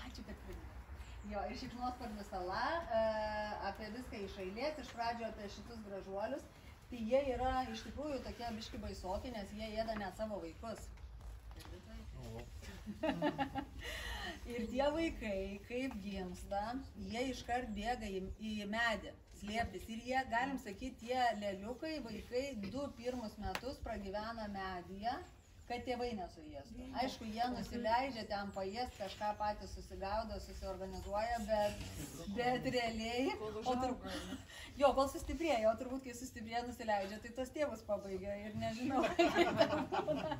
[SPEAKER 1] Ačiū, kad pridėjai. Jo, ir šikšnosparnių sala, apie viską iš eilės, iš pradžio apie šitus gražuolius, tai jie yra iš tikrųjų tokie biški baisoki, nes jie ėda net savo vaikus. Ir tie vaikai, kaip gimsta, jie iškart bėga į medį slėptis. Ir jie, galim sakyti, tie leliukai, vaikai 2 pirmus metus pragyvena medyje, kad tėvai nesuėstų. Aišku, jie nusileidžia ten paėst, kažką patys susigaudo, susiorganizuoja, bet realiai, kol sustiprėja, o turbūt kai sustiprėja nusileidžia, tai tos tėvus pabaigia ir nežinau, kaip ten būna.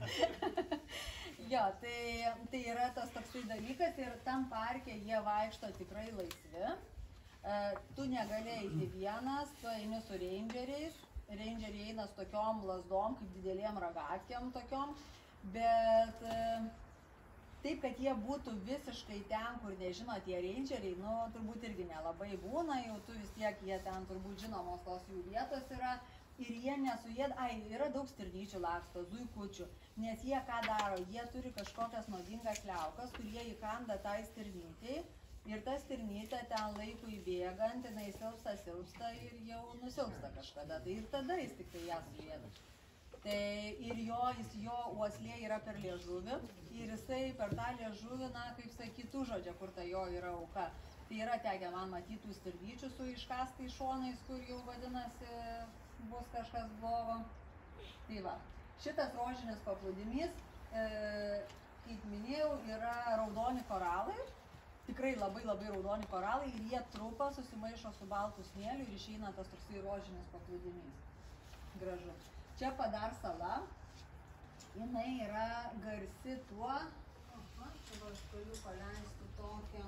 [SPEAKER 1] Jo, tai yra tas toksai dalykas ir tam parke jie vaikšto tikrai laisvi. Tu negali eiti vienas, tu eini su rangeriais. Rangeriai eina su tokiom lazdom, kaip didelėm ragatkėm tokiom, bet taip, kad jie būtų visiškai ten, kur nežino tie rangeriai, nu, turbūt irgi nelabai būna, jau tu vis tiek jie ten turbūt žinomos tos jų vietos yra ir jie nesuėda, yra daug stirnyčių laksto, zuikučių, nes jie ką daro, jie turi kažkokias nuodingas liaukas, kur jie įkanda tai stirnytei. Ir ta stirnytė ten laikui bėgant, jinai silpsta ir jau nusilpsta kažkada. Tai ir tada jis tik tai ją suėda. Tai ir jo uoslė yra per liežuvį. Ir jisai per tą liežuvį, na, kaip sakytų žodžia, kur ta jo yra auka. Tai yra tekę man matytų stirnyčių su iškastais šonais, kur jau vadinasi bus kažkas blogo. Tai va, šitas rožinis paplūdimys, kaip minėjau, yra raudoni koralai. Tikrai labai raudoni koralai ir jie trupa, susimaišo su baltu smėliu ir išeina tas toksai rožinis paplūdimys. Gražu. Čia Padar sala. Jinai yra garsi tuo. Čia aš galiu paleisti tokią.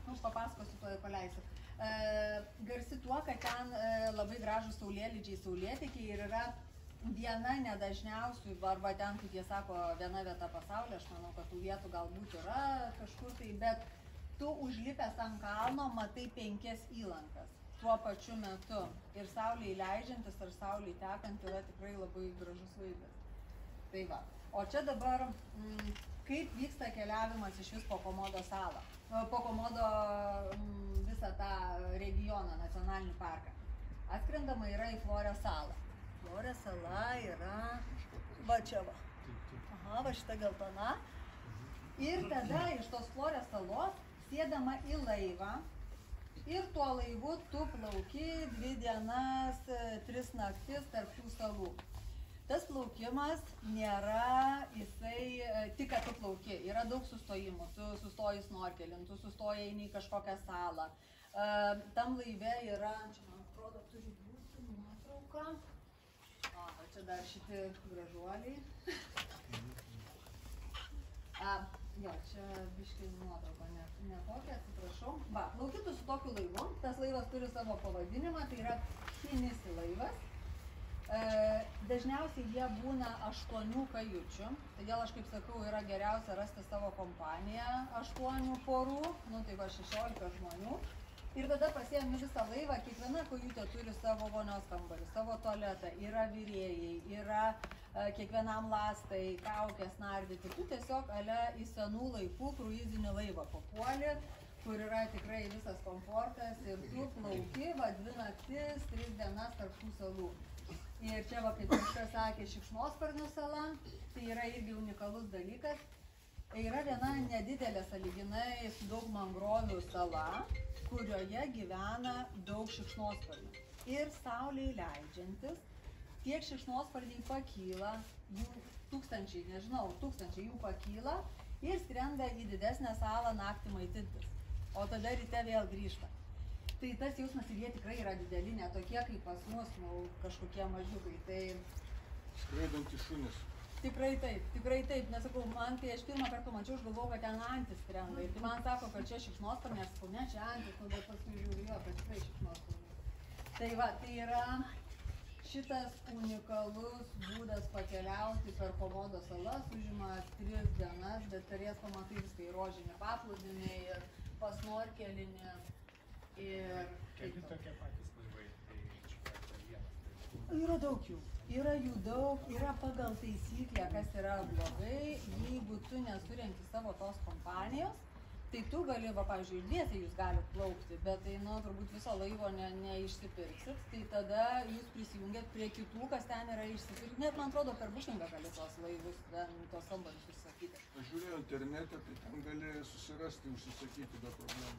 [SPEAKER 1] Aš papasakosiu, to ir paleisiu. Garsi tuo, kad ten labai gražus saulėlydžiai, saulėtekiai ir yra viena nedažniausių, arba ten, kaip jie sako, viena vieta pasaulyje, aš manau, kad tų vietų galbūt yra kažkur tai, bet tu užlipęs ant kalno matai 5 įlankas tuo pačiu metu. Ir saulei leidžiantis ar saulei tekant yra tikrai labai gražus vaizdas. Tai va. O čia dabar, kaip vyksta keliavimas iš vis po Komodo salą, po Komodo visą tą regioną, nacionalinį parką. Atskrendama yra į Florės salą. Florės sala yra va čia va. Aha, va šita geltona. Ir tada iš tos Florės salos sėdama į laivą ir tuo laivu tu plauki 2 dienas, 3 naktis tarp tų salų. Tas plaukimas nėra, jisai tik kad tu plauki, yra daug sustojimų, tu sustoji snorkelint, tu sustoji eini į kažkokią salą. Tam laive yra, čia man atrodo turi būti nuotrauka. O čia dar šitie gražuoliai. Jo, čia biškai nuotrauka, ne tokia, atsiprašau. Va, plauki tu su tokiu laivu, tas laivas turi savo pavadinimą, tai yra Kinisi laivas. Dažniausiai jie būna 8 kajučių, todėl aš kaip sakau, yra geriausia rasti savo kompaniją 8 porų, nu tai va 16 žmonių. Ir tada pasiėmi visą laivą, kiekviena kajutė turi savo vonios kambarį, savo tualetą, yra virėjai, yra kiekvienam lastai, kaukės nardyti. Tu tiesiog į senų laikų kruizinį laivą papuoli, kur yra tikrai visas komfortas ir tu plauki, va 2 naktis, 3 dienas tarp tų salų. Ir čia va, kaip kažkas sakė, Šikšnosparnių sala, tai yra irgi unikalus dalykas. Yra viena nedidelė sąlyginai su daug mangrovių sala, kurioje gyvena daug šikšnosparnių. Ir saulei leidžiantis, tiek šikšnosparniai pakyla, jų tūkstančiai jų pakyla ir skrenda į didesnę salą naktį maitintis. O tada ryte vėl grįžta. Tai tas jausmas ir jie tikrai yra dideli, ne tokie kaip pas mus, kažkokie mažiukai. Tai...
[SPEAKER 6] Skraidantys šunys.
[SPEAKER 1] Tikrai taip, nesakau, man tai aš pirmą kartą mačiau, aš galvojau, kad ten antis skrenda. Ir tai man sako, kad čia šikšnosparniai, aš sakau, ne, čia antis, nu, bet paskui žiūriu jo, kad tikrai šikšnosparniai. Tai va, tai yra šitas unikalus būdas pakeliauti per Komodo salas, užima 3 dienas, bet per jas pamatai viską į rožinį paplūdimį ir pasnorkelinį.
[SPEAKER 3] Keli tokie patys laivai, tai čia vienas.
[SPEAKER 1] Yra daug jų. Yra jų daug, yra pagal taisyklę, kas yra blogai, jeigu tu nesurenki savo tos kompanijos, tai tu gali, va, pavyzdžiui, dviese jūs galite plaukti, bet tai, nu, turbūt viso laivo neišsipirksit, tai tada jūs prisijungiat prie kitų, kas ten yra išsipirkti. Net, man atrodo, per bušingą gali tos laivus, tos kambarius užsakyti.
[SPEAKER 6] Aš žiūrėjau internete, tai ten gali susirasti, užsisakyti be problemų.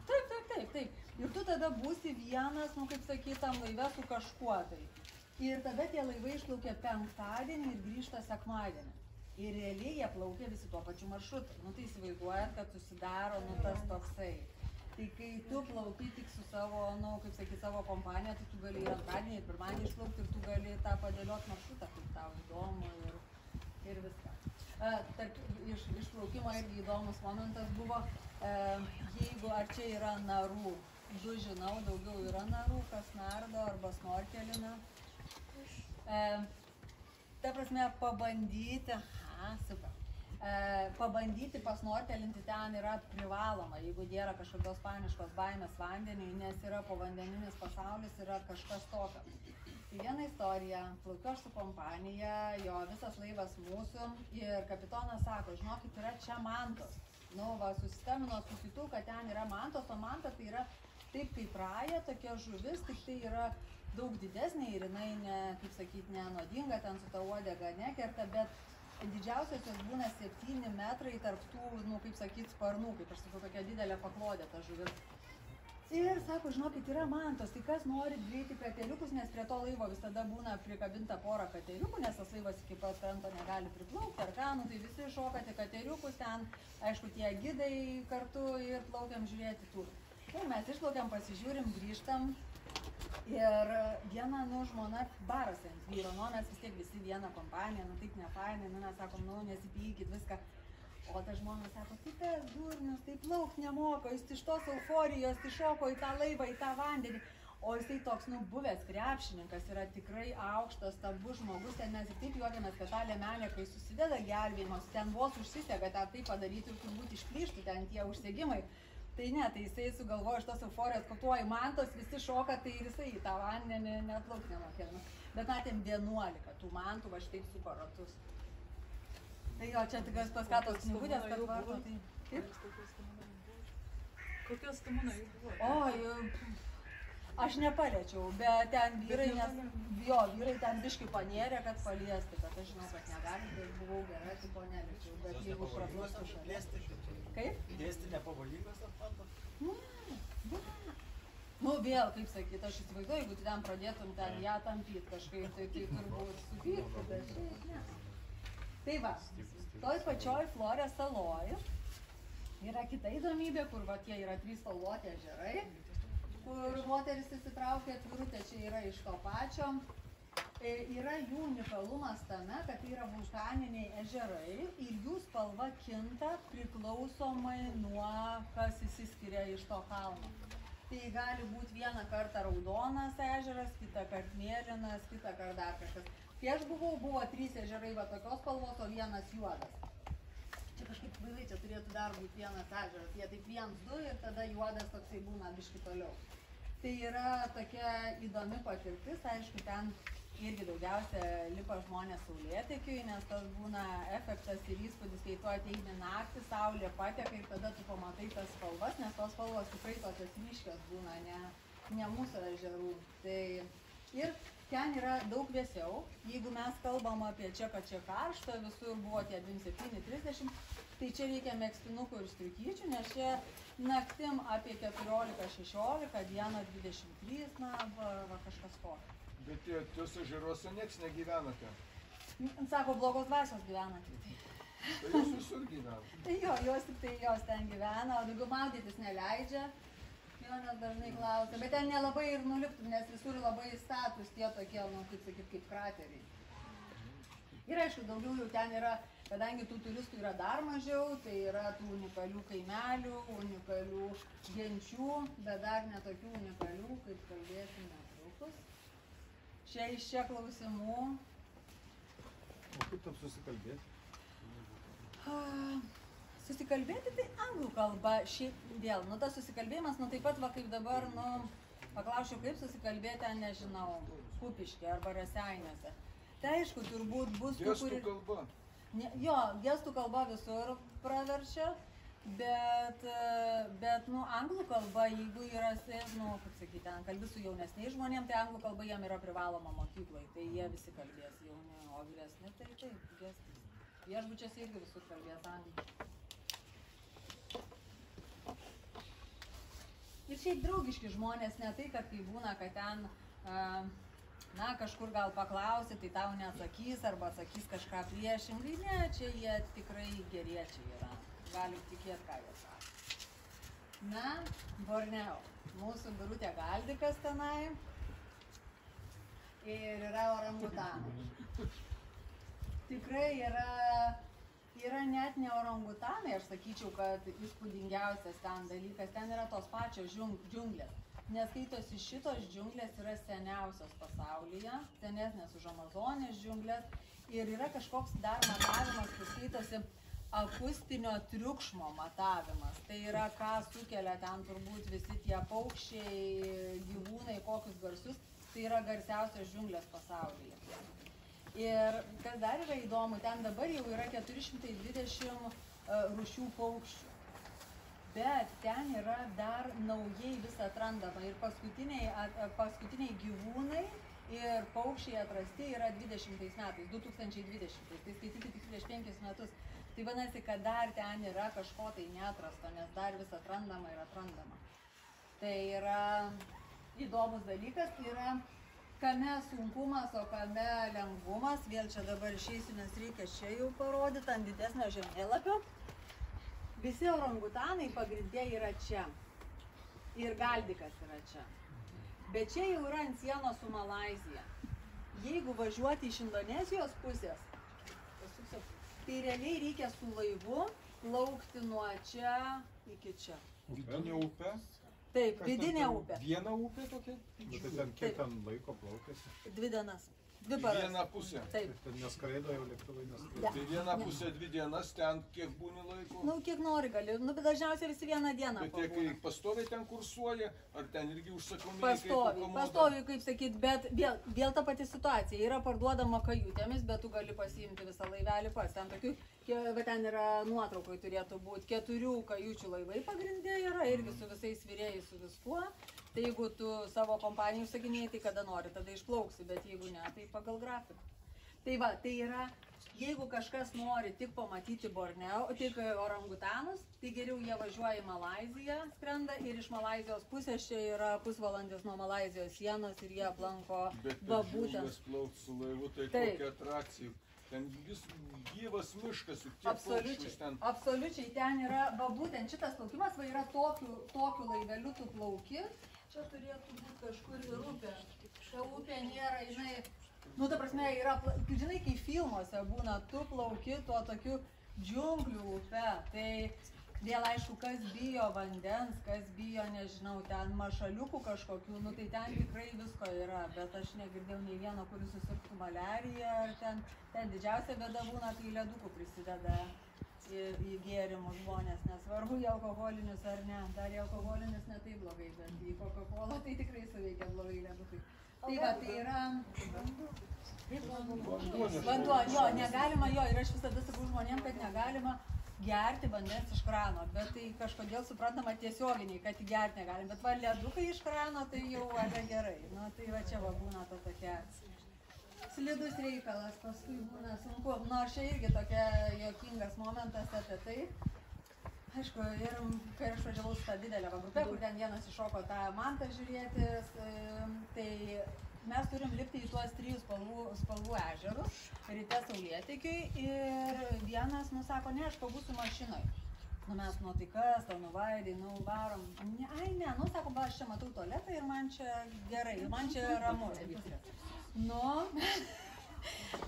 [SPEAKER 1] Taip. Ir tu tada būsi vienas, nu, kaip sakyt, tam laive su kažkuo tai. Ir tada tie laivai išplaukia penktadienį ir grįžta sekmadienį. Ir realiai jie plaukia visi tuo pačiu maršrutu. Nu tai įsivaizduojat, kad susidaro, nu, tas toksai. Tai kai tu plauki tik su savo, nu, kaip sakyt, savo kompanija, tai tu gali ir antradienį, ir pirmadienį išplaukti ir tu gali tą padėlioti maršrutą, kaip tau įdomu ir viską. Išplaukimo irgi įdomus momentas buvo, jeigu ar čia yra narų. 2 žinau, daugiau yra narų, kas nardo arba snorkelina. Ta prasme, pabandyti, pabandyti pasnorkelinti ten yra privaloma, jeigu nėra kažkokios paniškos baimės vandeniui, nes yra povandeninis pasaulis, yra kažkas tokio. Tai viena istorija, plaukiu aš su kompanija, jo visas laivas mūsų ir kapitonas sako, žinokit, yra čia mantos. Nu, va, susistemino su kitu, kad ten yra mantos, o manta tai yra taip kaip raja, tokia žuvis, tik tai yra daug didesnė ir jinai, kaip sakyt, nenuodinga, ten su ta uodega nekerta, bet didžiausios jos būna 7 metrai tarp tų, nu, kaip sakyt, sparnų, kaip aš sakau, tokia didelė paklodė ta žuvis. Ir sako, žinokit, yra mantos, tai kas nori greitai kateliukus, nes prie to laivo visada būna prikabinta pora kateliukų, nes tas laivas iki pat kranto negali priplaukti ar ką, nu tai visi šokate kateliukus ten, aišku, tie gidai kartu ir plaukiam žiūrėti tų. Ir mes išplaukiam, pasižiūrim, grįžtam ir viena, nu, žmona barasi ant vyro, nu, mes vis tiek visi vieną kompaniją, nu, taip nefainai, nu, mes sakom, nu, nesipykit, viską. O ta žmona sako, tai tas durnius, tai plaukt nemoka, jis iš tos euforijos iššoko į tą laivą, į tą vandenį. O jisai toks, nu, buvęs krepšininkas, yra tikrai aukštas, stambus žmogus, ten mes ir taip juokiamės, kad tą liemelę, kai susideda gelbėjimas, ten vos užsisega tą tai padaryti ir turbūt išplyštų ten tie užsegimai. Tai ne, tai jisai sugalvojo iš tos euforijos, kad tuoj mantos, visi šoka, tai ir jisai į tą vandenį neplaukt nemokė. Bet matėm 11 tų mantų, va šitaip suko ratus. Tai jo, čia tik paskatos knygutės, kad varto. Tai... Kaip?
[SPEAKER 2] Kokie stumūnai buvo?
[SPEAKER 1] Oi, aš nepaliečiau, bet ten vyrai, vyrai ten biškai panėrė, kad paliesti, bet aš žinau, kad negali, tai buvau gera, tipo neliečiau, bet jeigu praplūstų šalia. Kaip?
[SPEAKER 7] Plėsti nepavojingas ar pantas?
[SPEAKER 1] Ne. Nu vėl, kaip sakyt, aš įsivaizduoju, jeigu tu ten pradėtum ten ją tampyti kažkaip, tai turbūt supyktų, bet šiaip ne. Tai va, toj pačioj Florės saloj yra kita įdomybė, kur va tie yra 3 spalvoti ežerai, kur moteris įsitraukia atvirutę, čia yra iš to pačio. Yra jų unikalumas tame, kad tai yra vulkaniniai ežerai ir jų spalva kinta priklausomai nuo kas įsiskiria iš to kalno. Tai gali būti vieną kartą raudonas ežeras, kitą kartą mėlynas, kitą kartą dar kažkas. Kai aš buvau, buvo 3 ežerai va tokios spalvos, o vienas juodas. Čia kažkaip kvailai, čia turėtų dar būti vienas ežeras. Jie taip 1-2 ir tada juodas toksai būna biški toliau. Tai yra tokia įdomi patirtis, aišku, ten irgi daugiausia lipa žmonės saulėtekiui, nes tas būna efektas ir įspūdis, kai tu ateini naktį, saulė pateka ir tada tu pamatai tas spalvas, nes tos spalvos tikrai tokios ryškios būna, ne mūsų ežerų. Tai ir ten yra daug vėsiau, jeigu mes kalbam apie čia, kad čia karšta, visur buvo tie 27-30, tai čia reikia megztinukų ir striukyčių, nes čia naktim apie 14-16, dieną 23, na, va kažkas tokio.
[SPEAKER 3] Bet tuos ežeruose nieks negyvena ten.
[SPEAKER 1] Sako, blogos dvasios gyvena tik tai.
[SPEAKER 3] Tai jos visur gyvena.
[SPEAKER 1] Tai jo, jos tik tai jos ten gyvena, o daugiau maudytis neleidžia. Jonas dažnai klausia, bet ten nelabai ir nuliptum, nes visur labai status tie tokie, nu, kaip sakyt, kaip krateriai. Ir aišku, daugiau jau ten yra, kadangi tų turistų yra dar mažiau, tai yra tų unikalių kaimelių, unikalių genčių, bet dar netokių unikalių, kaip kalbėsim netrukus. Čia iš čia klausimų.
[SPEAKER 3] O kaip tam susikalbėti?
[SPEAKER 1] Susikalbėti tai anglų kalba, šiaip vėl, nu tas susikalbėjimas, nu taip pat va kaip dabar, nu, paklausiu, kaip susikalbėti, nežinau, Kupiške arba Raseiniuose. Tai aišku, turbūt bus...
[SPEAKER 3] Gestų kalba.
[SPEAKER 1] Jo, gestų kalba visur praverčia, bet, nu, anglų kalba, jeigu yra, nu, kaip sakyti, ten kalbi su jaunesniais žmonėm, tai anglų kalba jiem yra privaloma mokyklai, tai jie visi kalbės jauni, o vyresni, tai taip, gestais. Viešbučiuose irgi visur kalbės angliškai. Ir šiaip draugiški žmonės, ne tai, kad kai būna, kad ten, na, kažkur gal paklausi, tai tau neatsakys arba atsakys kažką priešingai, ne, čia jie tikrai geriečiai yra. Galim tikėti, ką jie sako. Na, Borneo. Mūsų Birutė Galdikas tenai. Ir yra orangutanai. Tikrai yra net ne orangutanai, aš sakyčiau, kad įspūdingiausias ten dalykas. Ten yra tos pačios džiunglės. Nes skaitosi šitos džiunglės yra seniausios pasaulyje, senesnės už Amazonės džiunglės. Ir yra kažkoks dar matavimas, kur skaitosi akustinio triukšmo matavimas. Tai yra, ką sukelia ten turbūt visi tie paukščiai, gyvūnai, kokius garsus. Tai yra garsiausios džiunglės pasaulyje. Ir kas dar yra įdomu, ten dabar jau yra 420 rūšių paukščių. Bet ten yra dar naujai vis atrandama. Ir paskutiniai gyvūnai ir paukščiai atrasti yra 20 metais, 2020. Tai skaityti tik prieš 5 metus. Tai vadinasi, kad dar ten yra kažko tai neatrasto, nes dar vis atrandama ir atrandama. Tai yra įdomus dalykas, yra kame sunkumas, o kame lengvumas. Vėl čia dabar išeisiu, nes reikia čia jau parodyti ant didesnio žemėlapio. Visi orangutanai pagrindė yra čia. Ir Galdikas yra čia. Bet čia jau yra ant sienos su Malaizija. Jeigu važiuoti iš Indonezijos pusės, tai realiai reikia su laivu plaukti nuo čia iki čia.
[SPEAKER 6] Vidinė upė?
[SPEAKER 1] Taip, vidinė upė.
[SPEAKER 6] Viena upė tokia?
[SPEAKER 3] Bet tai ten kiek ten laiko plaukėsi?
[SPEAKER 1] 2 dienas. Dvi paras.
[SPEAKER 6] Vieną pusę.
[SPEAKER 1] Taip.
[SPEAKER 3] Ten neskraido jau lėktuvai, neskraido.
[SPEAKER 1] Ne.
[SPEAKER 6] Tai vieną pusę 2 dienas, ten kiek būni laiko?
[SPEAKER 1] Nu, kiek nori gali, nu, bet dažniausiai visi vieną dieną
[SPEAKER 6] Bet tie, kai
[SPEAKER 1] pabūna.
[SPEAKER 6] pastoviai ten kursuoja, ar ten irgi užsakomieji?
[SPEAKER 1] Pastoviai, kaip sakyt, bet vėl ta pati situacija. Yra parduodama kajutėmis, bet tu gali pasiimti visą laivelį pats. Ten tokių, va ten yra nuotraukoj turėtų būti 4 kajučių laivai pagrindė yra, irgi su visais virėjais, su viskuo. Tai jeigu tu savo kompanijų užsakinėjai, tai kada nori, tada išplauksi, bet jeigu ne, tai pagal grafiką. Tai va, tai yra, jeigu kažkas nori tik pamatyti Borneo, tik orangutanus, tai geriau jie važiuoja į Malaiziją, skrenda ir iš Malaizijos pusės čia yra pusvalandis nuo Malaizijos sienos ir jie aplanko va būtent.
[SPEAKER 6] Bet plaukti su laivu, tai
[SPEAKER 1] Taip.
[SPEAKER 6] kokia atrakcija. Ten vis gyvas miškas, juk tiek paukščius ten.
[SPEAKER 1] Absoliučiai, ten yra, va būtent šitas plaukimas, va yra tokiu laiveliu tu plauki, čia turėtų būti kažkur ir upė. Ta upė nėra, žinai, nu ta prasme, yra, žinai, kai filmuose būna, tu plauki tuo tokiu džiunglių upe, tai vėl aišku, kas bijo vandens, kas bijo, nežinau, ten mašaliukų kažkokių, nu tai ten tikrai visko yra, bet aš negirdėjau nei vieno, kuris susirgtų malariją, ar ten didžiausia bėda būna, kai ledukų prisideda į gėrimus žmonės, nesvarbu į alkoholinius ar ne, dar į alkoholinius ne taip blogai, bet į Coca-Cola tai tikrai suveikia blogai ledukai. Tai va, tai yra vanduo, jo, negalima jo, ir aš visada sakau žmonėm, kad negalima gerti vandens iš krano, bet tai kažkodėl suprantama tiesioginiai, kad gerti negalim, bet va ledukai iš krano tai jau ale gerai, nu tai va čia va būna ta tokia slidus reikalas, paskui būna sunku, nors čia irgi tokia juokingas momentas apie tai. Aišku, ir kai aš važiavau su tą didelę grupę, kur ten vienas iššoko tą mantą žiūrėti, tai mes turim lipti į tuos 3 spalvų ežerus, ryte saulėtekiui ir vienas, nu sako, ne, aš pabūsiu mašinoj. Nu mes, nu tai kas, tau nuvaidai, nu varom. Ai ne, nu sako, ba, aš čia matau tualetą ir man čia gerai, ir man čia ramu. Nu,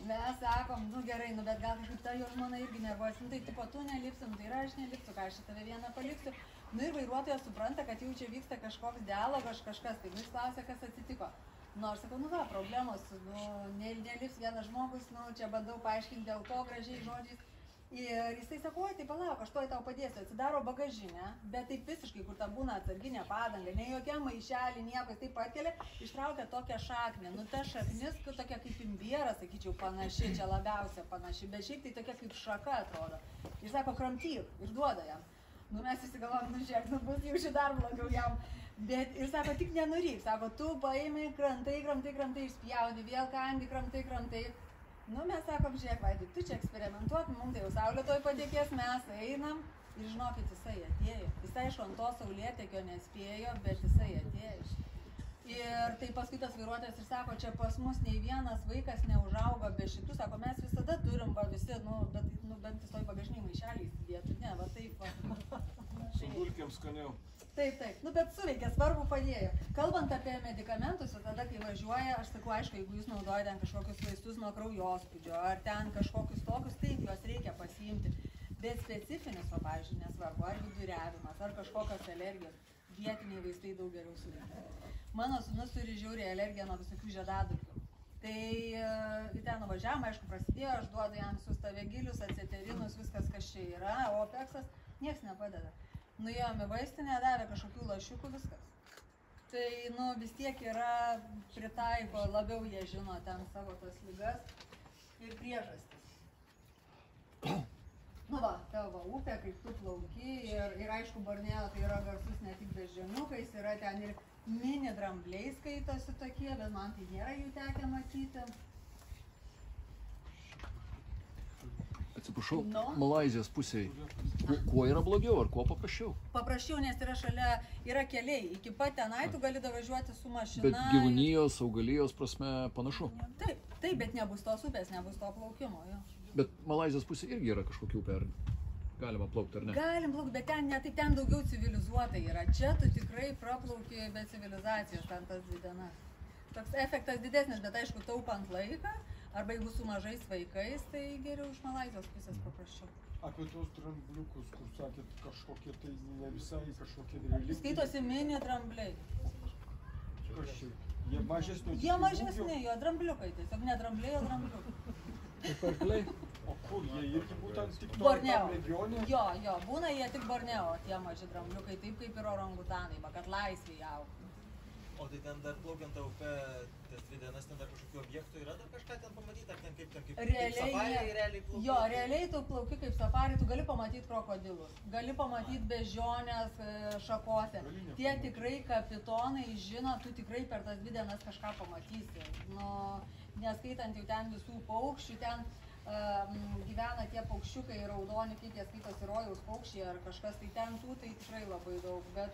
[SPEAKER 1] mes sakom, nu gerai, nu bet gal kažkaip ta jo žmona irgi nervuosi, nu tai tipo tu nelipsi, nu tai ir aš nelipsiu, ką aš čia tave vieną paliksiu. Nu ir vairuotojas supranta, kad jau čia vyksta kažkoks dialogas, kažkas, tai jis klausia, kas atsitiko. Nu aš sakau, nu va, problemos, nu nelips vienas žmogus, nu čia bandau paaiškinti dėl ko gražiai žodžiais. Ir jisai sako, oi, tai palauk, aš tuoj tau padėsiu, atsidaro bagažinę, bet taip visiškai, kur ta būna atsarginė padanga, ne jokia maišelį, nieko, taip pakelia, ištraukia tokią šaknį, nu ta šaknis tokia kaip imbieras, sakyčiau, panaši, čia labiausia panaši, bet šiaip tai tokia kaip šaka atrodo. Ir sako, kramtyk, ir duoda jam. Nu mes visi galvom, nu žiūrėk, nu bus jau šį dar blogiau jam. Bet ir sako, tik nenuryk, sako, tu paimi, krantai, išspjaudi, vėl kandi, krantai. Nu mes sakom, žiūrėk, Vaidai, tu čia eksperimentuok, mums tai jau saulė toj padėkės, mes einam ir žinokit, jisai atėjo. Jis aišku, ant to saulėtekio nespėjo, bet jisai atėjo. Ir tai paskui tas vairuotojas ir sako, čia pas mus nei vienas vaikas neužauga be šitų, sako, mes visada turim, va visi, bent jis toj bagažiniai maišelį įsidėtų, ne, va taip, va.
[SPEAKER 6] Su dulkėm skaniau.
[SPEAKER 1] Taip, nu bet suveikė, svarbu padėjo. Kalbant apie medikamentus, tada kai važiuoja, aš sakau, aišku, jeigu jūs naudojate ten kažkokius vaistus nuo kraujospūdžio, ar ten kažkokius tokius, taip, juos reikia pasiimti. Bet specifinis, pavyzdžiui, nesvarbu, ar viduriavimas, ar kažkokios alergijos, vietiniai vaistai daug geriau suveikia. Mano sūnus turi žiauriai alergiją nuo visokių žiedadulkių. Tai ten nuvažiavam, aišku, prasidėjo, aš duodu jam sustavegilius, aceterinus, viskas, kas čia yra, opeksas, nieks nepadeda. Nuėjom į vaistinę, davė kažkokių lašiukų, viskas. Tai, nu, vis tiek yra pritaiko, labiau jie žino ten savo tas ligas ir priežastis. Nu va, tavo upė, kaip tu plauki ir aišku, Borneo tai yra garsus ne tik beždžioniukais, yra ten ir mini drambliai skaitosi tokie, bet man tai nėra jų tekę matyti.
[SPEAKER 8] Atsiprašau, Malaizijos pusėje. Kuo yra blogiau ar kuo paprasčiau?
[SPEAKER 1] Paprasčiau, nes yra šalia, yra keliai. Iki pat tenai tu gali davažiuoti su mašina.
[SPEAKER 8] Bet gyvūnijos, augalijos prasme panašu.
[SPEAKER 1] Taip, bet nebus tos upės, nebus to plaukimo. Jo.
[SPEAKER 8] Bet Malaizijos pusė irgi yra kažkokių upė, ar galima plaukti ar ne?
[SPEAKER 1] Galim plaukti, bet ten, ne, tai ten daugiau civilizuota yra. Čia tu tikrai praplauki be civilizacijos ten tas 2 dienas. Toks efektas didesnis, bet aišku, taupant laiką. Arba jeigu su mažais vaikais, tai geriau iš Malaizijos pusės paprasčiau.
[SPEAKER 6] Apie tos drambliukus, kur sakėt, kažkokie tai ne visai kažkokie reliktai.
[SPEAKER 1] Skaitosi mini drambliai.
[SPEAKER 6] Kas čia? Jie mažesni.
[SPEAKER 1] Jie mažesni, jo drambliukai, tiesiog ne drambliai, o drambliukai.
[SPEAKER 8] Kaip arkliai.
[SPEAKER 6] O kur jie irgi būtent tik
[SPEAKER 1] Borneo.
[SPEAKER 6] regione?
[SPEAKER 1] Jo, būna jie tik Borneo, tie maži drambliukai, taip kaip ir orangutanai, kad laisvėje auga.
[SPEAKER 7] O tai ten dar plaukiant tą upę, tas 2 dienas, ten dar kažkokių objektų yra, dar kažką ten pamatyti, ar ten kaip safari realiai plaukia?
[SPEAKER 1] Jo, realiai tu plauki kaip safari, tu gali pamatyti krokodilus, gali pamatyti beždžionės šakose. Tie tikrai kapitonai žino, tu tikrai per tas 2 dienas kažką pamatysi. Nu, neskaitant jau ten visų paukščių, ten gyvena tie paukščiukai raudoni, kaip jie skaitosi rojaus paukščiai ar kažkas, tai ten tų tai tikrai labai daug, bet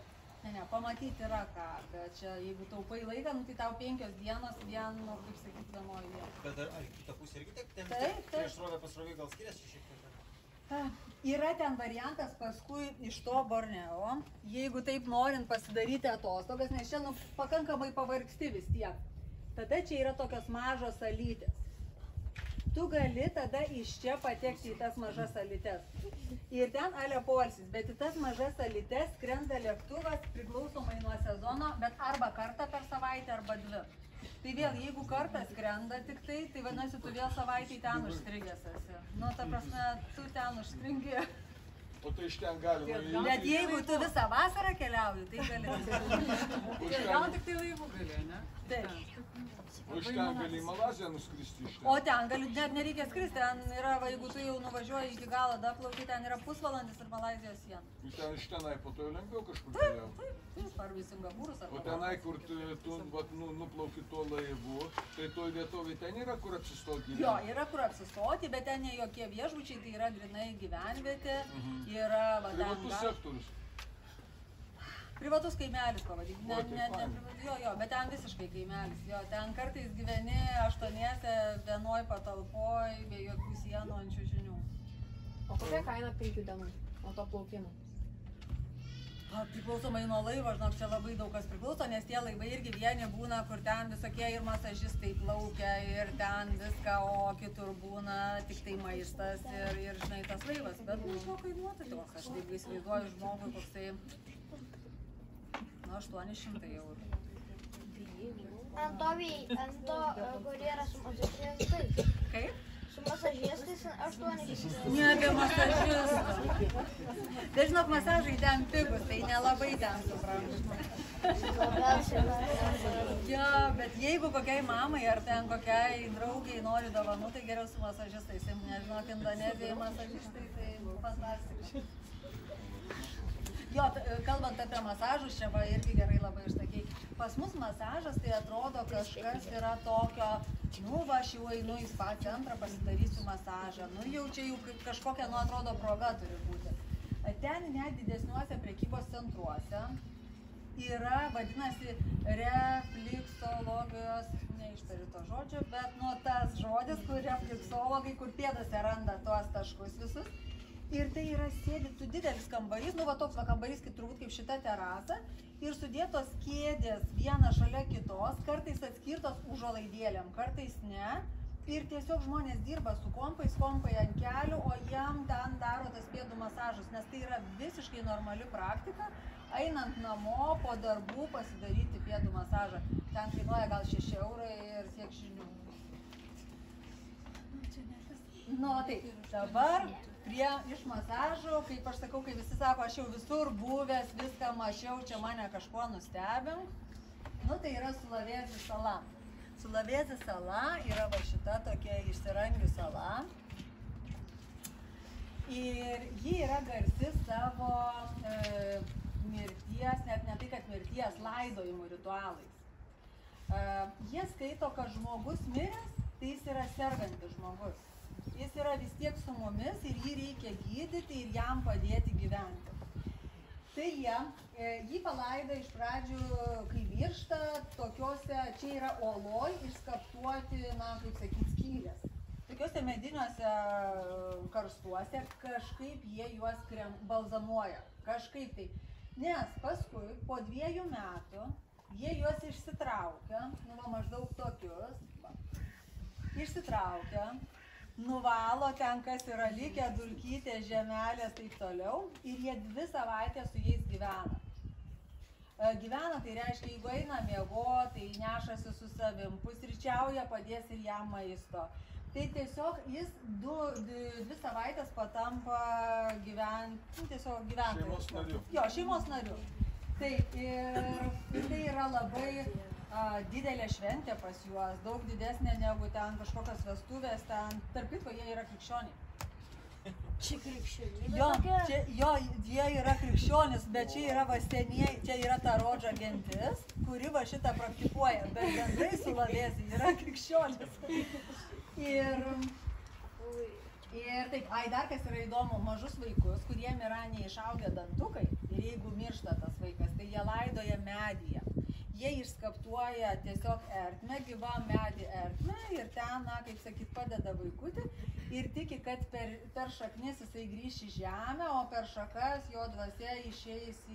[SPEAKER 1] ne, pamatyti yra ką, bet čia jeigu taupai laiką, nu tai tau 5 dienos vien, nu, kaip sakyti, vienoje vietoje.
[SPEAKER 7] Bet ar į kitą pusę irgi taip?
[SPEAKER 1] Taip.
[SPEAKER 7] Prieš srovę pasrovį gal skiriasi šiek tiek?
[SPEAKER 1] Yra ten variantas paskui iš to Borneo, jeigu taip norint pasidaryti atostogas, nes čia nu, pakankamai pavargsti vis tiek. Tada čia yra tokios mažos salytės. Tu gali tada iš čia patekti į tas mažas salytes. Ir ten ale poilsis, bet į tas mažas salytes skrenda lėktuvas priklausomai nuo sezono, bet arba kartą per savaitę, arba 2. Tai vėl, jeigu kartą skrenda tik tai vadinasi, tu vėl savaitį ten užstrigęs esi. Nu, ta prasme, tu ten užstringi.
[SPEAKER 6] O tai iš ten galima įeiti.
[SPEAKER 1] Bet jeigu tu visą vasarą keliauji, tai gali.
[SPEAKER 2] Gal tik tai laivų gali, ne?
[SPEAKER 1] Taip.
[SPEAKER 6] O iš ten gali į Malaziją nuskristi iš ten.
[SPEAKER 1] O ten gali, net nereikia skristi, ten yra, jeigu tu jau nuvažiuoji iki galo, daplauki, ten yra pusvalandis ir Malaizijos siena.
[SPEAKER 6] Ir ten iš tenai po to jau lengviau kažkur keliauti.
[SPEAKER 1] Taip, arba į Singapūrus,
[SPEAKER 6] O
[SPEAKER 1] arba...
[SPEAKER 6] tenai, kur tu nuplauki tuo laivu, tai toj vietovėj ten yra kur apsistoti?
[SPEAKER 1] Jo, yra kur apsistoti, bet ten ne jokie viešbučiai, tai yra grinai gyvenvietė, yra...
[SPEAKER 6] Privatus sektorius.
[SPEAKER 1] Privatus kaimelis pavadinkime, jo, bet ten visiškai kaimelis, jo, ten kartais gyveni 8 vienoj patalpoj, be jokių sienų ant čiužinių.
[SPEAKER 2] O kokia kaina 5 dienų nuo to plaukimo?
[SPEAKER 1] Priklausomai nuo laivo, žinok, čia labai daug kas priklauso, nes tie laivai irgi vieni būna, kur ten visokie ir masažistai plaukia, ir ten viską, o kitur būna tik tai maistas ir žinai, tas laivas, bet žinok, kainuotų toks, aš taip įsivaizduoju žmogui, koks tai... Nu, 800 eurų.
[SPEAKER 5] Ant to, kur yra su masažistais.
[SPEAKER 1] Kaip?
[SPEAKER 5] Su masažistais 800.
[SPEAKER 1] Ne apie masažistą. Tai žinok, masažai ten pigus, tai nelabai ten suprantu. Jo, bet jeigu kokiai mamai ar ten kokiai draugiai nori dovanų, tai geriau su masažistais. Nežinok, Indonezijai masažistai, tai fantastiškai. Jo, kalbant apie masažus, čia va irgi gerai labai išsakei. Pas mus masažas tai atrodo kažkas yra tokio, nu va, aš jau einu į spa centrą, pasidarysiu masažą. Nu jau čia jau kažkokia, nu atrodo, proga turi būti. Ten net didesniuose prekybos centruose yra, vadinasi, refleksologijos, neištariu to žodžio, bet nu tas žodis, kur refleksologai, kur pėdose randa tuos taškus visus. Ir tai yra sėdi tu didelis kambarys, nu va toks va kambarys, kaip turbūt kaip šita terasa, ir sudėtos kėdės viena šalia kitos, kartais atskirtos užuolaidėlėm, kartais ne. Ir tiesiog žmonės dirba su kompai ant kelių, o jam ten daro tas pėdų masažus, nes tai yra visiškai normali praktika, einant namo po darbų pasidaryti pėdų masažą. Ten kainuoja gal 6 eurai ir tiek žinių. Nu tai dabar iš masažų, kaip aš sakau, kai visi sako, aš jau visur buvęs, viską mačiau, čia mane kažkuo nustebink. Nu tai yra Sulavėzi sala. Sulavėzi sala yra va šita tokia išsirangių sala. Ir ji yra garsi savo mirties, net ne tai, kad mirties, laidojimų ritualais. Jie skaito, kad žmogus miręs, tai jis yra sergantis žmogus. Jis yra vis tiek su mumis ir jį reikia gydyti ir jam padėti gyventi. Tai jį palaido iš pradžių, kai miršta, tokiuose, čia yra oloj išskaptuoti, na, kaip sakyti, skylės. Tokiuose mediniuose karstuose kažkaip jie juos balzamuoja, kažkaip tai. Nes paskui, po 2 metų, jie juos išsitraukia, nu, maždaug tokius, išsitraukia, nuvalo ten, kas yra likę, dulkytės, žemelės, taip toliau, ir jie 2 savaitės su jais gyvena. gyvena, tai reiškia, jeigu eina miego, tai nešasi su savim, pusryčiauja, padės ir jam maisto. Tai tiesiog jis 2 savaitės patampa tiesiog gyventojų.
[SPEAKER 6] Šeimos nariu.
[SPEAKER 1] Jo, šeimos nariu. Taip, ir tai yra labai didelė šventė pas juos, daug didesnė negu ten kažkokios vestuvės, ten, tarp kitko, jie yra krikščioniai.
[SPEAKER 5] Čia krikščionybė
[SPEAKER 1] Jo,
[SPEAKER 5] tokia?
[SPEAKER 1] jie yra krikščionis, bet čia yra vasienieji, čia yra ta rodža gentis, kuri va šitą praktikuoja, bet bendrai Sulavėsiai yra krikščionis. Ir taip, dar kas yra įdomu, mažus vaikus, kuriem yra neišaugę dantukai, ir jeigu miršta tas vaikas, tai jie laidoja medyje. Jie išskaptuoja tiesiog ertmę, gyva medį ertmę ir ten, na, kaip sakyt, padeda vaikutį ir tiki, kad per šaknis jisai grįš į žemę, o per šakas jo dvasia išeis į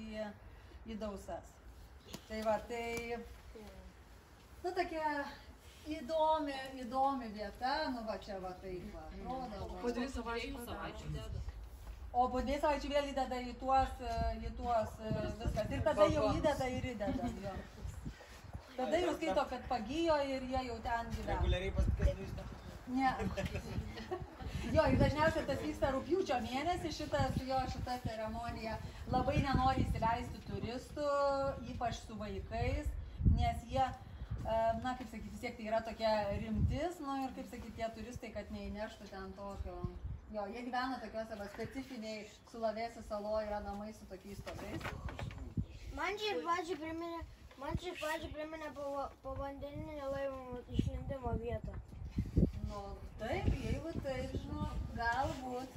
[SPEAKER 1] dausas. Tai va, tai, nu, tokia įdomi vieta, nu va čia va taip va, atrodo.
[SPEAKER 2] Po 2 savaičių.
[SPEAKER 1] O po 2 savaičių vėl įdeda į tuos viskas. Ir tada jau įdeda. Jo. Tada jau skaito, kad pagijo ir jie jau ten gyvena.
[SPEAKER 7] Reguliariai kas 2 metus?
[SPEAKER 1] Ne. Jo, ir dažniausiai tas vyksta rugpjūčio mėnesį, šita ceremonija. Labai nenori įsileisti turistų, ypač su vaikais, nes jie, na, kaip sakyti, vis tiek tai yra tokia rimtis, nu ir kaip sakyti, tie turistai, kad neįneštų ten tokio. Jo, jie gyvena tokiuose specifiniai Sulavėsių saloje, yra namai su tokiais stogais.
[SPEAKER 5] Man čia pačiai priminė povandeninį laivą išlindimo vietą.
[SPEAKER 1] Nu, taip, jeigu taip, žinau, galbūt.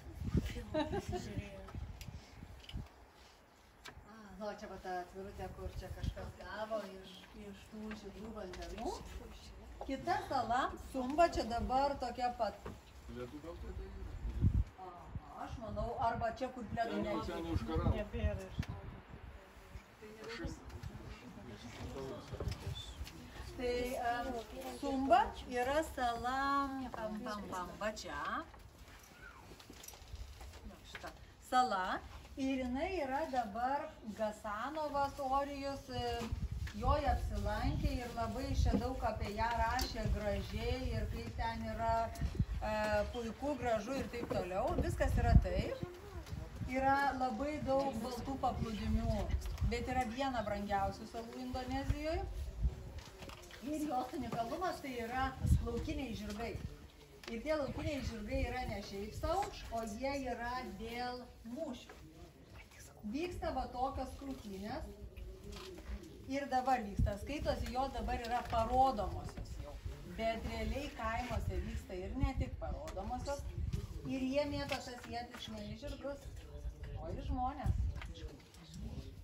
[SPEAKER 1] Nu, čia va ta atvirutė, kur čia kažkas gavo iš tų žydrų vandenų. Kita sala, Sumba, čia dabar tokia pat.
[SPEAKER 6] Lietų gal tai yra?
[SPEAKER 1] Aš manau, arba čia, kur pledų nežinau.
[SPEAKER 6] Ten užgaravo.
[SPEAKER 1] Tai Sumba yra sala, va čia. Šita sala. Ir jinai yra dabar Gasanovas Orijus, joje apsilankė ir labai čia daug apie ją rašė gražiai ir kaip ten yra puiku, gražu ir taip toliau. Viskas yra taip. Yra labai daug baltų paplūdimių, bet yra viena brangiausių salų Indonezijoje. Ir jos unikalumas tai yra laukiniai žirgai. Ir tie laukiniai žirgai yra ne šiaip savo, o jie yra dėl mūšių. Vyksta va tokios krūtynės. Ir dabar vyksta, skaitosi, jos dabar yra parodomosios jau. Bet realiai kaimuose vyksta ir ne tik parodomosios. Ir jie mėto tas ietis ne į žirgus, o į žmonės.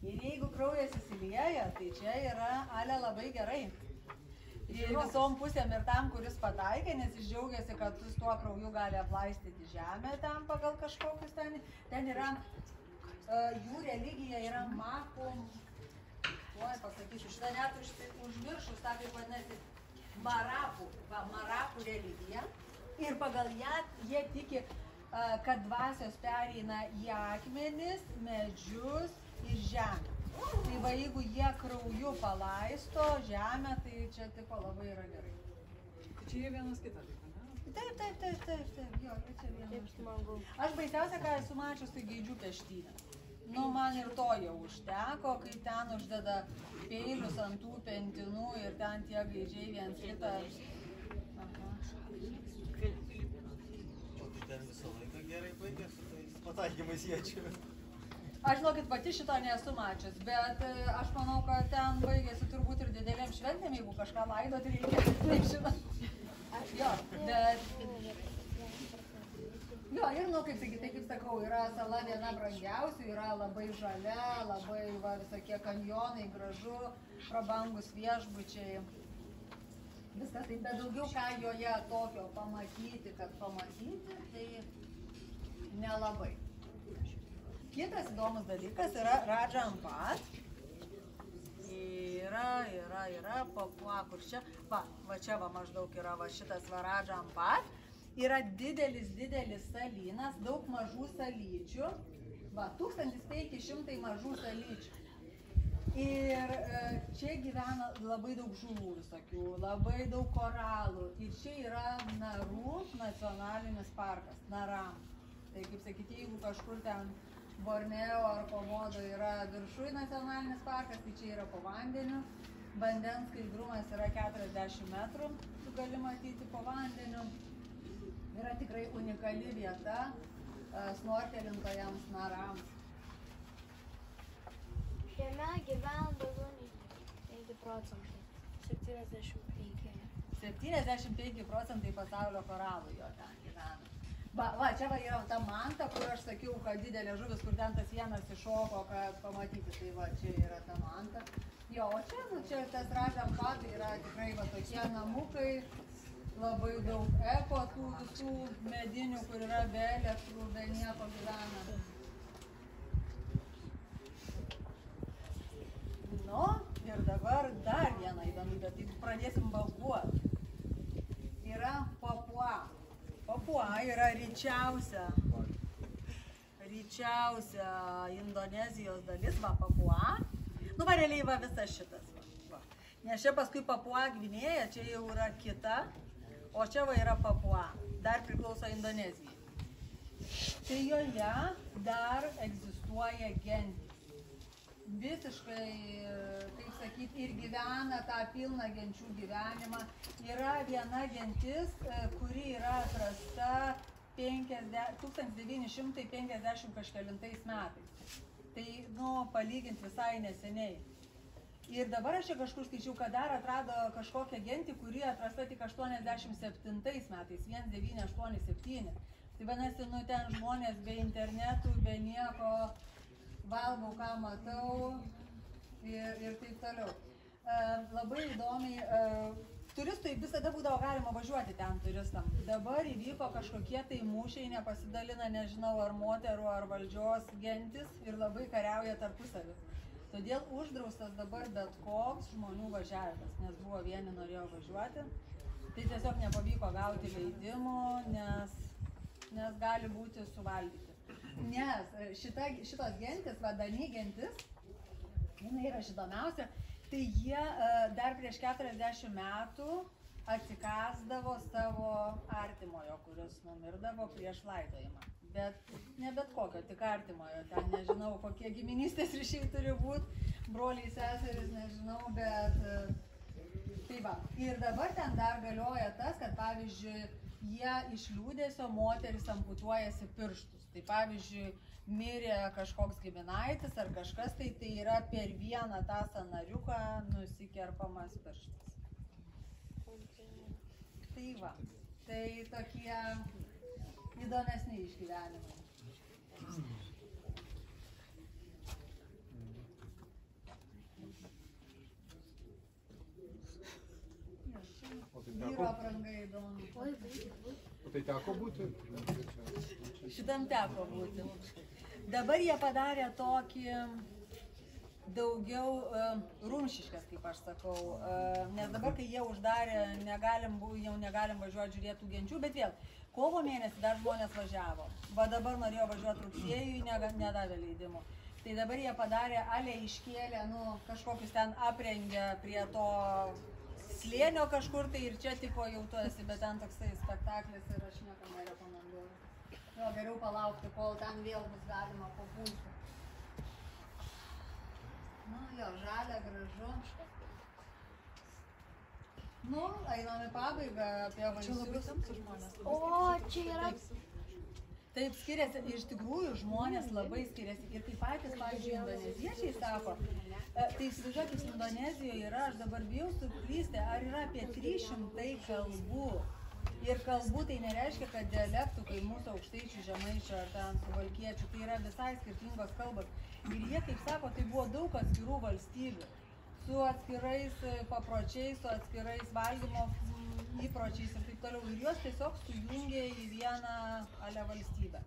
[SPEAKER 1] Ir jeigu kraujas įsilieja, tai čia yra labai gerai. Ir visom pusėm ir tam, kuris pataikė, nes jis džiaugiasi, kad su tuo krauju gali aplaistyti žemę ten pagal kažkokius ten yra, jų religija yra Makum, pasakysiu, šitą net užmiršus, tą kaip vadinasi, Marapų religija. Ir pagal ją jie tiki, kad dvasios pereina į akmenis, medžius ir žemę. Tai va, jeigu jie krauju palaisto žemę, tai čia tipo labai yra gerai.
[SPEAKER 2] Tai čia jie vienas kitą taip, ne?
[SPEAKER 1] Taip, jo, čia vienas. Aš baisiausia, ką esu mačius, tai gaidžių peštynę. Nu, man ir to jau užteko, kai ten uždeda peilius ant tų pentinų ir ten tie gaidžiai viens kitą.
[SPEAKER 7] Ten visą laiką gerai baigė su tais pataikymais iečių.
[SPEAKER 1] Aš žinokit, pati šito nesu mačius, bet aš manau, kad ten baigėsi turbūt ir didelėm šventėm, jeigu kažką laidot reikia, taip žinot. Jo, bet... Jo, ir, nu, kaip sakyti, kaip sakau, yra sala viena brangiausių, yra labai žalia, labai visokie kanjonai, gražu, prabangus viešbučiai. Viskas taip, bet daugiau ką joje tokio pamatyti, tai nelabai. Kitas įdomus dalykas yra Raja Ampat. Yra, kur čia, va čia va maždaug yra va šitas va Raja Ampat. Yra didelis salynas, daug mažų salyčių. Va, 1500 mažų salyčių. Ir čia gyvena labai daug žuvų visokių, labai daug koralų. Ir čia yra Narų nacionalinis parkas, Naram. Tai kaip sakyti, jeigu kažkur ten Borneo ar Komodo yra viršui nacionalinis parkas, tai čia yra po vandeniu. Vandens skaidrumas yra 40 metrų, tu gali matyti po vandeniu. Yra tikrai unikali vieta snorkelintojams, narams.
[SPEAKER 5] Jame gyvena daugiau nei 5 procentai. 75.
[SPEAKER 1] 75 procentai pasaulio koralų jo ten gyvena. Va, čia va yra ta manta, kur aš sakiau, kad didelė žuvis, kur ten tas vienas iššoko, kad pamatyti, tai va, čia yra ta manta. Jo, o čia, nu, čia tas Ražam Patai yra tikrai va tokie namukai, labai daug eko tų visų medinių, kur yra be elektrų, be nieko gyvena. Nu, ir dabar dar viena įdomybė, tai pradėsim balbuoti. Yra Papua. Papua yra ryčiausia Indonezijos dalis, va, Papua. Nu, va, realiai va visas šitas. Va. Nes čia paskui Papua Gvinėja, čia jau yra kita, o čia va yra Papua, dar priklauso Indonezijai. Tai joje dar egzistuoja gentys. Visiškai, kaip sakyti, ir gyvena tą pilną genčių gyvenimą. Yra viena gentis, kuri yra atrasta 1950 kažkelintais metais. Tai, nu, palyginti visai neseniai. Ir dabar aš čia kažkur skaičiau, kad dar atrado kažkokią gentį, kuri atrasta tik 87 metais, 1987. Tai vadinasi, nu, ten žmonės be internetų, be nieko, valgau, ką matau ir taip toliau. Labai įdomiai, turistui visada būdavo galima važiuoti ten turistam. Dabar įvyko kažkokie tai mūšiai, nepasidalina, nežinau, ar moterų, ar valdžios gentis ir labai kariauja tarpusavį. Todėl uždraustas dabar bet koks žmonių važiavimas, nes buvo vieni norėjo važiuoti. Tai tiesiog nepavyko gauti leidimų, nes gali būti suvalgyti. Nes šitos gentis, Dani gentis, jinai yra įdomiausia, tai jie dar prieš 40 metų atsikasdavo savo artimojo, kuris numirdavo prieš laidojimą. Bet ne bet kokio, tik artimojo, ten nežinau, kokie giminystės ryšiai turi būti, broliai, seserys, nežinau, bet tai va. Ir dabar ten dar galioja tas, kad pavyzdžiui, jie iš liūdėsio moteris amputuojasi pirštus. Tai pavyzdžiui, mirė kažkoks giminaitis ar kažkas, tai yra per vieną tą sąnariuką nusikerpamas pirštas. Tai va, tai tokie įdomesni išgyvenimai. Vyro apranga įdomu.
[SPEAKER 3] O tai teko būti?
[SPEAKER 1] Šitam teko būti. Dabar jie padarė tokį daugiau rumšiškas, kaip aš sakau, nes dabar, kai jie uždarė, jau negalim važiuoti žiūrėti tų genčių, bet vėl, kovo mėnesį dar žmonės važiavo. Va dabar norėjo važiuoti rugsėjui, nedavė leidimų. Tai dabar jie padarė, ale iškėlė, nu, kažkokius ten aprengė prie to slėnio kažkur, tai ir čia tipo jau tu esi, bet ten toksai spektaklis ir aš niekam nerekomenduoju. Jo, geriau palaukti, kol ten vėl bus galima papulti. Nu, jo, žalia, gražu. Nu, einam į pabaigą apie vaisius.
[SPEAKER 5] O, čia yra...
[SPEAKER 1] Taip skiriasi, iš tikrųjų žmonės labai skiriasi. Ir kaip patys, pavyzdžiui, indoneziečiai sako, tai įsivažiuokit, Indonezijoje yra, aš dabar bijau suklysti, ar yra apie 300 kalbų. Ir kalbų tai nereiškia, kad dialektų, kai mūsų aukštaičių, žemaičių ar ten suvalkiečių, tai yra visai skirtingos kalbos. Ir jie, kaip sako, tai buvo daug atskirų valstybių, su atskirais papročiais, su atskirais valgymo įpročiais ir taip toliau. Ir juos tiesiog sujungė į vieną ale valstybę.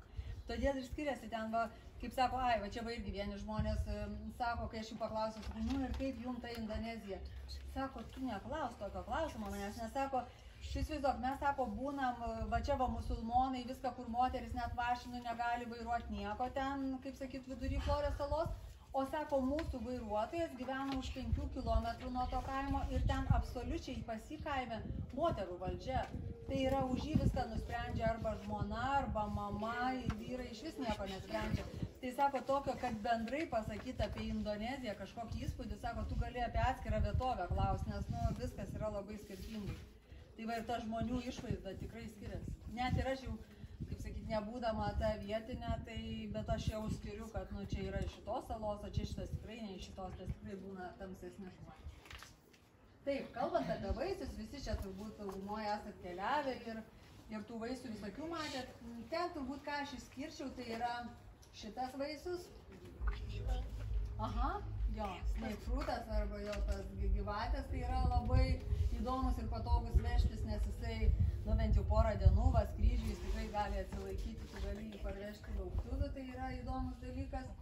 [SPEAKER 1] Todėl ir skiriasi ten, va, kaip sako, va čia va irgi vieni žmonės sako, kai aš jų paklausiu, nu ir kaip jum ta Indonezija? Sako, tu neklaus tokio klausimo manęs, nes sako, šis vizok, mes sako, būnam, va čia va musulmonai, viską, kur moteris net mašinų negali vairuoti nieko ten, kaip sakyt, vidury Florės salos, o O sako, mūsų vairuotojas gyvena už 5 kilometrų nuo to kaimo ir ten absoliučiai pas jį kaime moterų valdžia. Tai yra už jį viską nusprendžia arba žmona, arba mama, ir vyrai iš vis nieko nesprendžia. Tai sako tokio, kad bendrai pasakyti apie Indoneziją kažkokį įspūdį, sako, tu gali apie atskirą vietovę klausti, nes viskas yra labai skirtingai. Tai va ir ta žmonių išvaizda tikrai skiriasi. Net ir aš jau, kaip sakyti, nebūdama ta vietinė, tai, bet aš jau skiriu, kad čia yra iš šitos salos, o čia šitas tikrai ne iš šitos, tas tikrai būna tamsesnis. Taip, kalbant apie vaisius, visi čia turbūt daugumoje esat keliavę ir tų vaisių visokių matėt. Ten turbūt ką aš išskirčiau, tai yra šitas vaisius. Aha, jo, snake fruitas arba jo tas gyvatės, tai yra labai įdomus ir patogus vežtis, nes jisai, bent jau porą dienų, skrydžiui jis tikrai gali atsilaikyti, tu gali jį parvežti lauktuvių, tai yra įdomus dalykas.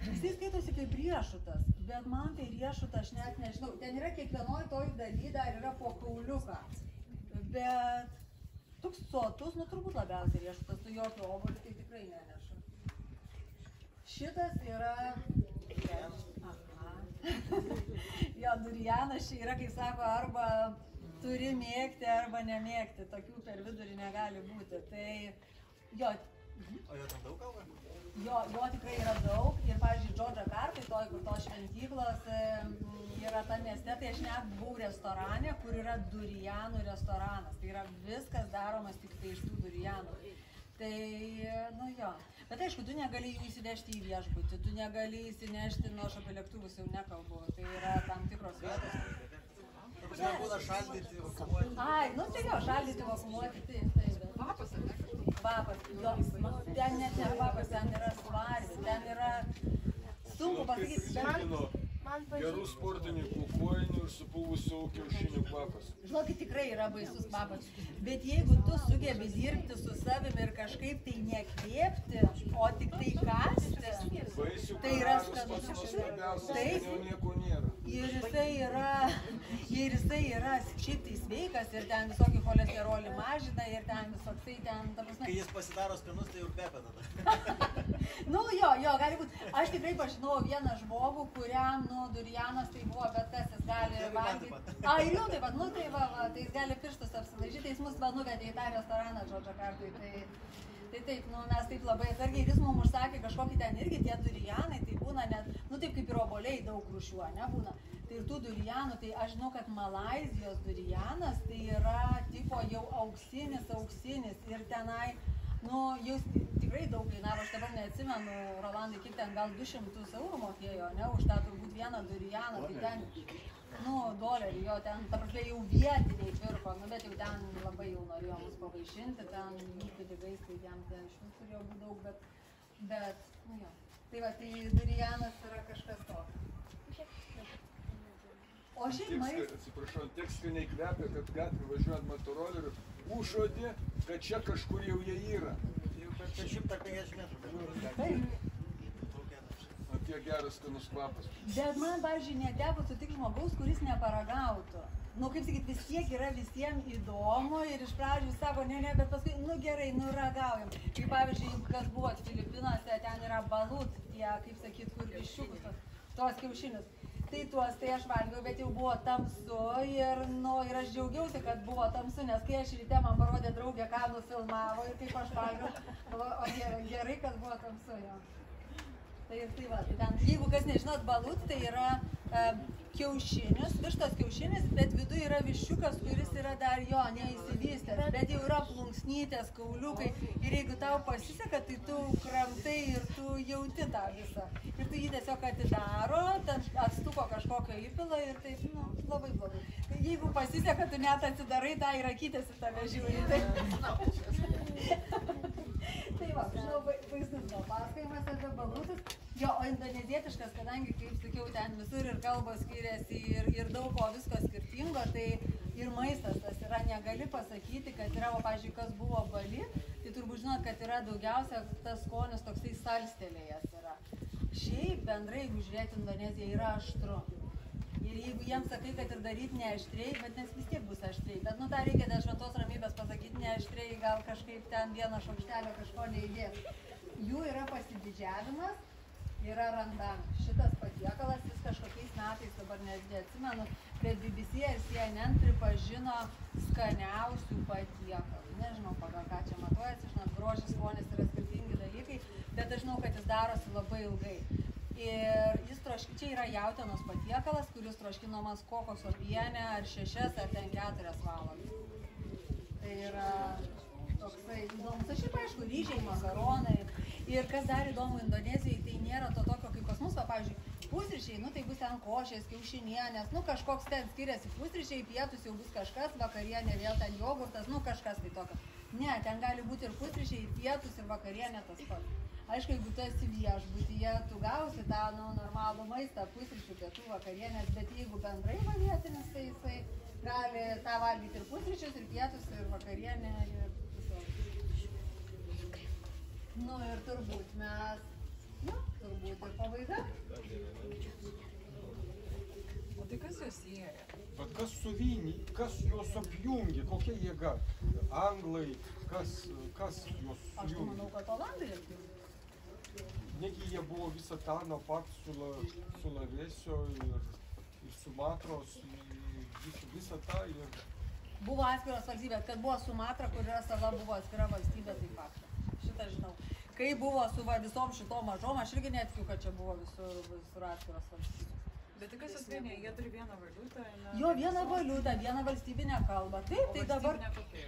[SPEAKER 1] Jisai skaitosi kaip riešutas, bet man tai riešutas, aš net nežinau, ten yra kiekvienoj toj daly dar yra po kauliuką, bet toks sotus, turbūt labiausiai riešutas, tu jokio obuolio tai tikrai neneša. Šitas yra... Jo, durianas čia yra, kaip sako, arba turi mėgti, arba nemėgti, tokių per vidurį negali būti, tai jo...
[SPEAKER 7] O jo ten daug kalba?
[SPEAKER 1] Jo tikrai yra daug ir, pavyzdžiui, Džordžakartoj, toj, kur tos šventyklos yra ta mieste, tai aš net buvau restorane, kur yra durianų restoranas. Tai yra viskas daromas tik tai iš tų durianų. Tai, jo. Bet aišku, tu negali jų įsivežti į viešbutį, tu negali įsinešti, aš apie lėktuvus jau nekalbu. Tai yra tam tikros vietos.
[SPEAKER 7] Tai būna šaldyti, vakuumuoti.
[SPEAKER 1] Ai, tai jo, šaldyti, vakuumuoti, taip.
[SPEAKER 2] Kvapas, ar ne?
[SPEAKER 1] Kvapas, ten net nėra kvapas, ten yra svarbi, ten yra sunku pasakyti.
[SPEAKER 6] Gerų sportininkų kojinių ir supuvusių kiaušinių kvapas.
[SPEAKER 1] Žinokit, tikrai yra baisus kvapas, bet jeigu tu sugebi dirbti su savimi ir kažkaip tai nekvėpti, o tik tai kasti, tai yra skanu.
[SPEAKER 6] Taip, nieko nėra.
[SPEAKER 1] Ir jisai yra šiaip tai sveikas ir ten visokį cholesterolį mažina ir ten visoksai ten, ta prasme.
[SPEAKER 7] Kai jis pasidaro skanus, tai jau kvepia tada.
[SPEAKER 1] Jo, gali būti. Aš tikrai pažinau vieną žmogų, kuriam, durianas tai buvo, bet kas jis gali valgyti. Ir jau taip pat, tai jis gali pirštus apsilaižyti, tai jis mus nuvedė į tą restoraną Džordžakartoj. Tai taip, mes taip labai atsargiai ir jis mums užsakė kažkokį ten irgi tie durianai, tai būna net, taip kaip ir obuoliai daug rūšių, nebūna. Tai ir tų durianų, tai aš žinau, kad Malaizijos durianas tai yra tipo jau auksinis ir tenai, jūs tikrai daug kainavo, aš dabar neatsimenu, Rolandai, kiek ten gal 200 eurų mokėjo, už tą turbūt vieną durianą, tai ten, dolerį, jo ten, ta prasme, jau vietiniai pirko, bet jau ten labai jau norėjo mus pavaišinti, ten jų pinigais, tai jam ten iš vis turėjo būti daug, bet, jo. Tai va, tai durianas yra kažkas tokio. O šiaip maistas...
[SPEAKER 6] Atsiprašau, tiek skaniai kvepia, kad gatvė važiuojant motoroleriu, užuodė, kad čia kažkur jau jie yra.
[SPEAKER 7] Jau per 150 metrų.
[SPEAKER 1] Taip.
[SPEAKER 6] Tiek geras skanus kvapas.
[SPEAKER 1] Bet man, pavyzdžiui, neteko sutikti žmogaus, kuris neparagautų. Kaip sakyt, vis tiek yra visiems įdomu ir iš pradžių sako, ne, bet paskui, gerai, ragaujam. Kaip pavyzdžiui, kas buvo Filipinuose, ten yra balut, tie, kaip sakyt, kur viščiukus, tos kiaušinius. Tai tuos, tai aš valgiau, bet jau buvo tamsu ir aš džiaugiausi, kad buvo tamsu, nes kai aš ryte man parodė draugė, ką nufilmavo ir kaip aš valgiau, o gerai, kad buvo tamsu, jo. Tai va, tai ten, jeigu kas nežinot, balut tai yra kiaušinis, vištos kiaušinis, bet viduje yra viščiukas, kuris yra dar jo neįsivystęs, bet jau yra plunksnytės, kauliukai ir jeigu tau pasiseka, tai tu kramtai ir tu jauti tą visą. Ir tu jį tiesiog atidaro, ten atstuko kažkokio įpila ir taip, labai blogai. Jeigu pasiseka, tu net atsidarai tą ir akytės į tave žiūri. Tai va, žinau, vaizdus gal pasakojimas apie balutus. Jo, o indonezietiškas, kadangi, kaip sakiau, ten visur ir kalbos skiriasi ir daug ko visko skirtingo, tai ir maistas tas yra, negali pasakyti, kad yra, o, pavyzdžiui, kas buvo Bali, tai turbūt žinot, kad yra daugiausia tas skonis toksai salstelėjęs yra. Šiaip bendrai, jeigu žiūrėti, Indonezija yra aštru. Ir jeigu jiems sakai, kad ir daryti neaštriai, bet nes vis tiek bus aštriai. Bet tą reikia dėl šventos ramybės pasakyti neaštriai, gal kažkaip ten vieną šaukštelio kažko neįdės. Jų yra pasididžiavimas, yra randami. Šitas patiekalas, jis kažkokiais metais, dabar neatsimenu, bet BBC ir CNN pripažino skaniausių patiekalų. Nežinau, pagal ką čia matuojasi, žinot, grožis, skonis yra skirtingi dalykai, bet aš žinau, kad jis darosi labai ilgai. Ir jis čia yra jautienos patiekalas, kuris troškinamas kokoso piene ar 6 ar ten 4 valandas. Tai yra toksai įdomus. Aš šiaip aišku, ryžiai, makaronai. Ir kas dar įdomu Indonezijai, tai nėra to tokio kaip pas mus, pavyzdžiui, pusryčiai, tai bus ten košės, kiaušinienės, kažkoks ten skiriasi pusryčiai, pietus jau bus kažkas, vakarienė vėl ten jogurtas, kažkas tai tokio. Ne, ten gali būti ir pusryčiai, ir pietus, ir vakarienė tas pats. Aišku, jeigu tu esi viešbutyje, tu gausi tą normalų maistą, pusryčių, pietų, vakarienės, bet jeigu bendrai vietinis, tai jisai gali tą valgyti ir pusryčius, ir pietus, ir vakarienę, ir ir turbūt mes, turbūt ir pabaiga.
[SPEAKER 2] O tai kas juos sieja?
[SPEAKER 6] Bet kas suvienija, kas juos apjungia, kokia jėga? Anglai, kas juos sujungia?
[SPEAKER 1] Aš manau, kad Olandai irgi.
[SPEAKER 6] Negi jie buvo visą tą nuo pat Sulavesio ir Sumatros, visą tą ir...
[SPEAKER 1] Buvo atskiros valstybės, kad buvo Sumatra, kur yra sala, buvo atskira valstybė, tai faktas. Šitą žinau. Kai buvo su visom šitom mažom, aš irgi netikiu, kad čia buvo visur atskiros valstybės.
[SPEAKER 2] Bet tai kas jūs vienė, jie turi vieną valiutą?
[SPEAKER 1] Jo, vieną valiutą, vieną valstybinę kalbą. Taip, tai dabar
[SPEAKER 2] kokia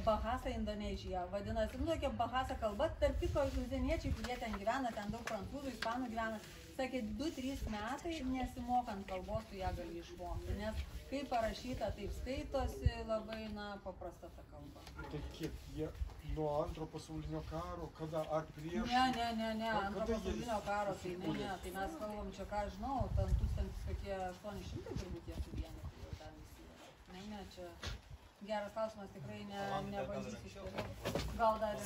[SPEAKER 1] Bahasa Indonezija vadinasi. Tokia Bahasa kalba, tarp kitko užsieniečiai, kurie ten gyvena, ten daug prancūzų, ispanų gyvena, sakė, 2-3 metai nesimokant kalbos, tu ją gali išmokti, nes kaip parašyta, taip skaitosi, labai, paprasta ta kalba.
[SPEAKER 6] Tai kiek jie nuo antro pasaulinio karo, kada ar prieš?
[SPEAKER 1] Ne, antro pasaulinio karo, tai ne, tai mes kalbam čia, ką žinau, ten 1800 turbūt jie suvienyti jau ten visi. Ne, čia geras klausimas, tikrai nebandysiu. Gal dar ir...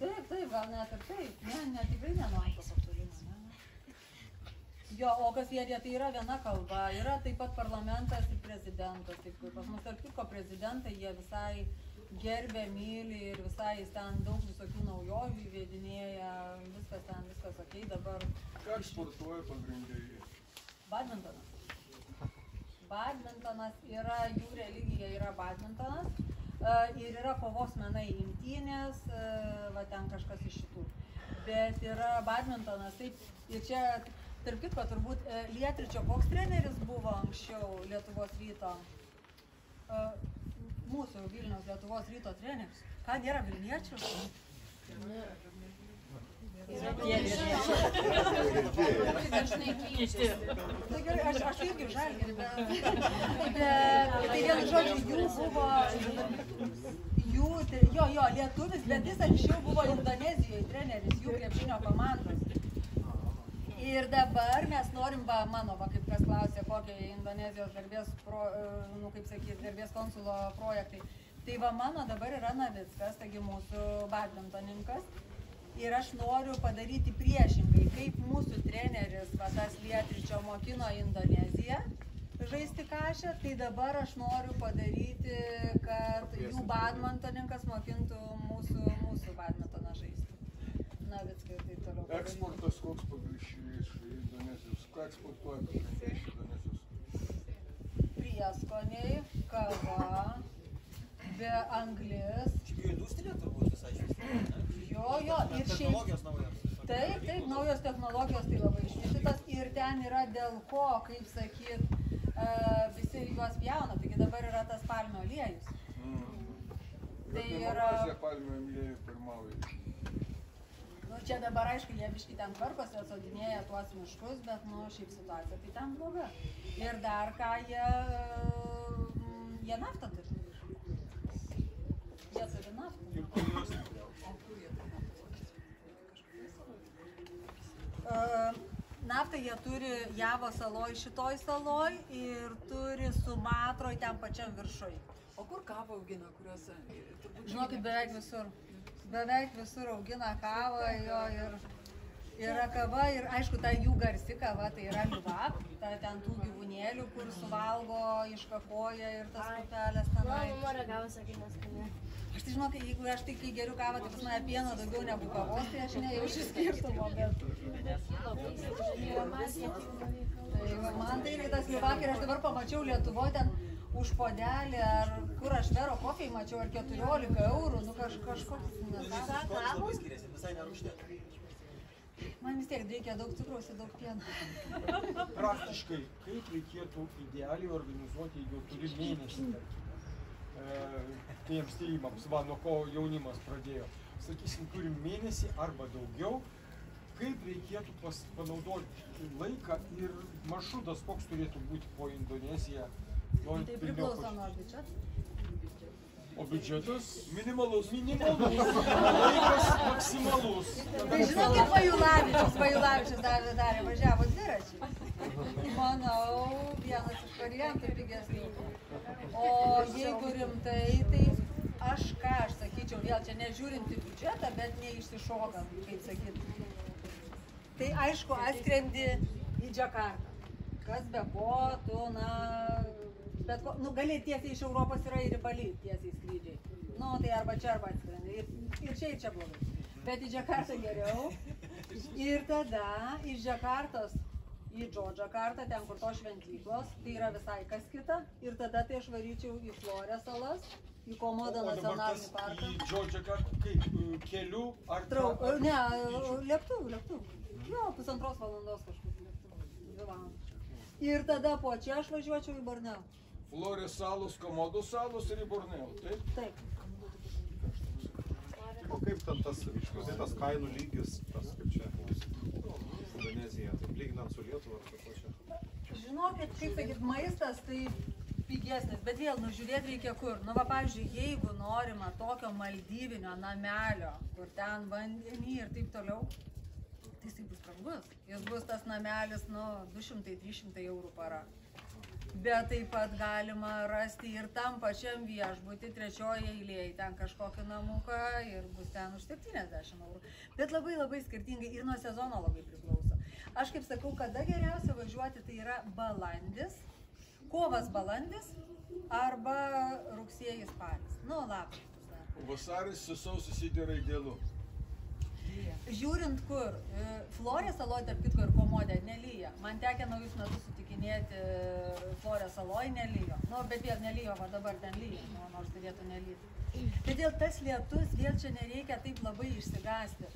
[SPEAKER 1] Taip, gal net ir taip. Ne, tikrai ne nuo antro pasaulinio, ne. Jo, o kas vienija, tai yra viena kalba, yra taip pat parlamentas ir prezidentas, taip kaip pas mus tarp kitko prezidentai, jie visai gerbė, myli ir visai ten daug visokių naujovių įvedinėja, viskas okei, dabar...
[SPEAKER 6] Ką eksportuoja pagrindai?
[SPEAKER 1] Badmintonas. Badmintonas yra, jų religija yra badmintonas ir yra kovos menai, imtynės, va ten kažkas iš šitų. Bet yra badmintonas, taip, ir čia... Tarp kitko, turbūt Lietričio koks treneris buvo anksčiau Lietuvos Ryto, mūsų Vilniaus Lietuvos Ryto treneris. Ką, nėra Vilniečių?
[SPEAKER 2] dažnai keičiasi.
[SPEAKER 1] Tai gerai, aš irgi Žalgirį, bet tai vienu žodžiu, jų buvo, jo, lietuvis, bet jis anksčiau buvo Indonezijoje treneris, jų krepšinio komandos. Ir dabar mes norim, mano, kaip kas klausė, kokie Indonezijos garbės konsulo projektai. Tai mano dabar yra Navickas, taigi mūsų badmintoninkas. Ir aš noriu padaryti priešingai, kaip mūsų treneris, tas Lietričio mokino Indoneziją žaisti kašę, tai dabar aš noriu padaryti, kad jų badmintoninkas mokintų mūsų badmintoną žaisti. Navickai ir taip toliau.
[SPEAKER 6] Eksportas koks iš Indonezijos? Ką eksportuoja pagrindai iš Indonezijos? Prieskoniai,
[SPEAKER 1] kava, be anglis.
[SPEAKER 7] Čia industrija turbūt visai šis.
[SPEAKER 1] Jo, ir šiaip.
[SPEAKER 7] Technologijos naujos.
[SPEAKER 1] Taip, naujos technologijos tai labai išvystytas ir ten yra dėl ko, kaip sakyt, visi juos pjauna, taigi dabar yra tas palmių aliejus. Tai yra...
[SPEAKER 6] palmių aliejų pirmauja.
[SPEAKER 1] Čia dabar, aišku, jie biškai ten tvarkosi, atsodinėja tuos miškus, bet, šiaip situacija tai ten bloga. Ir dar ką jie naftą turi. Jie turi naftą. Naftą jie turi Javo saloj, šitoj saloj ir turi Sumatroj ten pačiam viršui.
[SPEAKER 2] O kur kavą augina, kuriuose?
[SPEAKER 1] Žinokit, beveik visur. Beveik visur augina kavą, jo, ir yra kava ir aišku, ta jų garsi kava, tai yra liuvak, ten tų gyvūnėlių, kur suvalgo, iškakoja ir tas pupelės tenai.
[SPEAKER 5] Mama ragavo, sakė, neskani.
[SPEAKER 1] Aš tai žinau, jeigu aš tai kai geriu kavą, tai pas mane pieno daugiau negu kavos, tai aš nejaučiu skirtumo, bet... Tai man tai yra tas Liuvakė ir aš dabar pamačiau Lietuvoje ten už podelį ar kur aš Vero kofijai mačiau, ar 14 eurų, nu kažkoks
[SPEAKER 7] Skonis labai skiriasi, visai nerūgštė.
[SPEAKER 1] Man vis tiek reikia daug cukraus ir daug pieno.
[SPEAKER 6] Praktiškai, kaip reikėtų idealiai organizuoti, jeigu turi mėnesį, tiems tyrimams, va, nuo ko jaunimas pradėjo. Sakysim, turim mėnesį arba daugiau, kaip reikėtų panaudoti laiką ir maršrutas, koks turėtų būti po Indoneziją.
[SPEAKER 1] Tai priklauso nuo biudžeto.
[SPEAKER 6] O biudžetas minimalus. Laikas maksimalus.
[SPEAKER 1] Tai žinau, kaip Vajulavičius darė, važiavo dviračiai. Manau, vienas iš variantų pigesnių. O jeigu rimtai, tai aš sakyčiau, vėl čia nežiūrint į biudžetą, bet neišsišokant, kaip sakyt. Tai aišku, atskrendi į Džakartą. Kas be ko, tu, bet ko, gali tiesiai iš Europos yra ir į Balį tiesiai skrydžiai. Nu, tai arba čia atskrendi. Ir čia blogai. Bet į Džakartą geriau. Ir tada iš Džakartos į Džodžakartą, ten kur tos šventyklos, tai yra visai kas kita. Ir tada tai aš varyčiau į Florės salas, į Komodo nacionalinį parką.
[SPEAKER 6] Į Džodžakartą kaip keliu ar
[SPEAKER 1] Ne, lėktuvu. Jo, 1,5 valandos kažkur lėktuvu. 2 valandas. Ir tada po čia aš važiuočiau į Borneo.
[SPEAKER 6] Florės salos, Komodo salos ir į Borneo, taip?
[SPEAKER 1] Taip.
[SPEAKER 3] O kaip ten tas kainų lygis, tas kaip čia Indonezija, taip lyginant su Lietuva ar kažko čia?
[SPEAKER 1] Žinokit, kaip sakyt, maistas tai pigesnis, bet vėl nužiūrėti reikia kur. Nu, va, pavyzdžiui, jeigu norima tokio maldyvinio namelio, kur ten vandenį ir taip toliau, tai jis bus brangus. Jis bus tas namelis, 200-300 eurų para. Bet taip pat galima rasti ir tam pačiam viešbutį, 3-oje eilėje, ten kažkokį namuką ir bus ten už 70 eurų. Bet labai skirtingai ir nuo sezono labai priklauso. Aš kaip sakau, kada geriausia važiuoti, tai yra balandis, kovas balandis arba rugsėjis spalis. Nu, lapkritis.
[SPEAKER 6] Vasaris su sausis yra idealu.
[SPEAKER 1] Žiūrint kur, Florės saloje, tarp kitko ir Komode, nelyja. Man tekę naujus metus sutikinėti Florės saloje, nelyjo. Nu, bet vėl nelyjo, va dabar ten lyja, nors turėtų nelyti. Bet dėl tas lietus, vėl čia nereikia taip labai išsigąsti.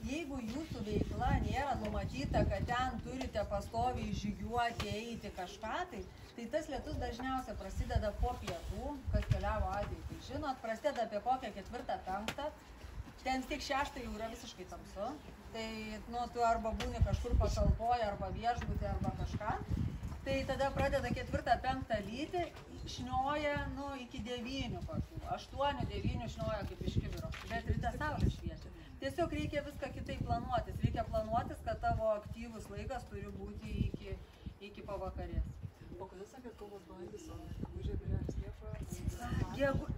[SPEAKER 1] Jeigu jūsų veikla nėra numatyta, kad ten turite pastoviai žygiuoti, eiti kažką, tai tas lietus dažniausiai prasideda po pietų, kas keliavo Azijai, tai žinot, prasideda apie kokią 4-5. Ten tik 6 jau yra visiškai tamsu, tai tu arba būni kažkur patalpoje, arba viešbutį, arba kažką. Tai tada pradeda 4-5 lyti, šnioja iki 9 kokių, 8-9 šnioja kaip iš kibiro, bet ryte saulė šviečia. Tiesiog reikia viską kitaip planuotis, reikia planuotis, kad tavo aktyvus laikas turi būti iki pavakarės.
[SPEAKER 2] O kodėl sakėt, kovas balandis, o gegužė, birželis, liepa?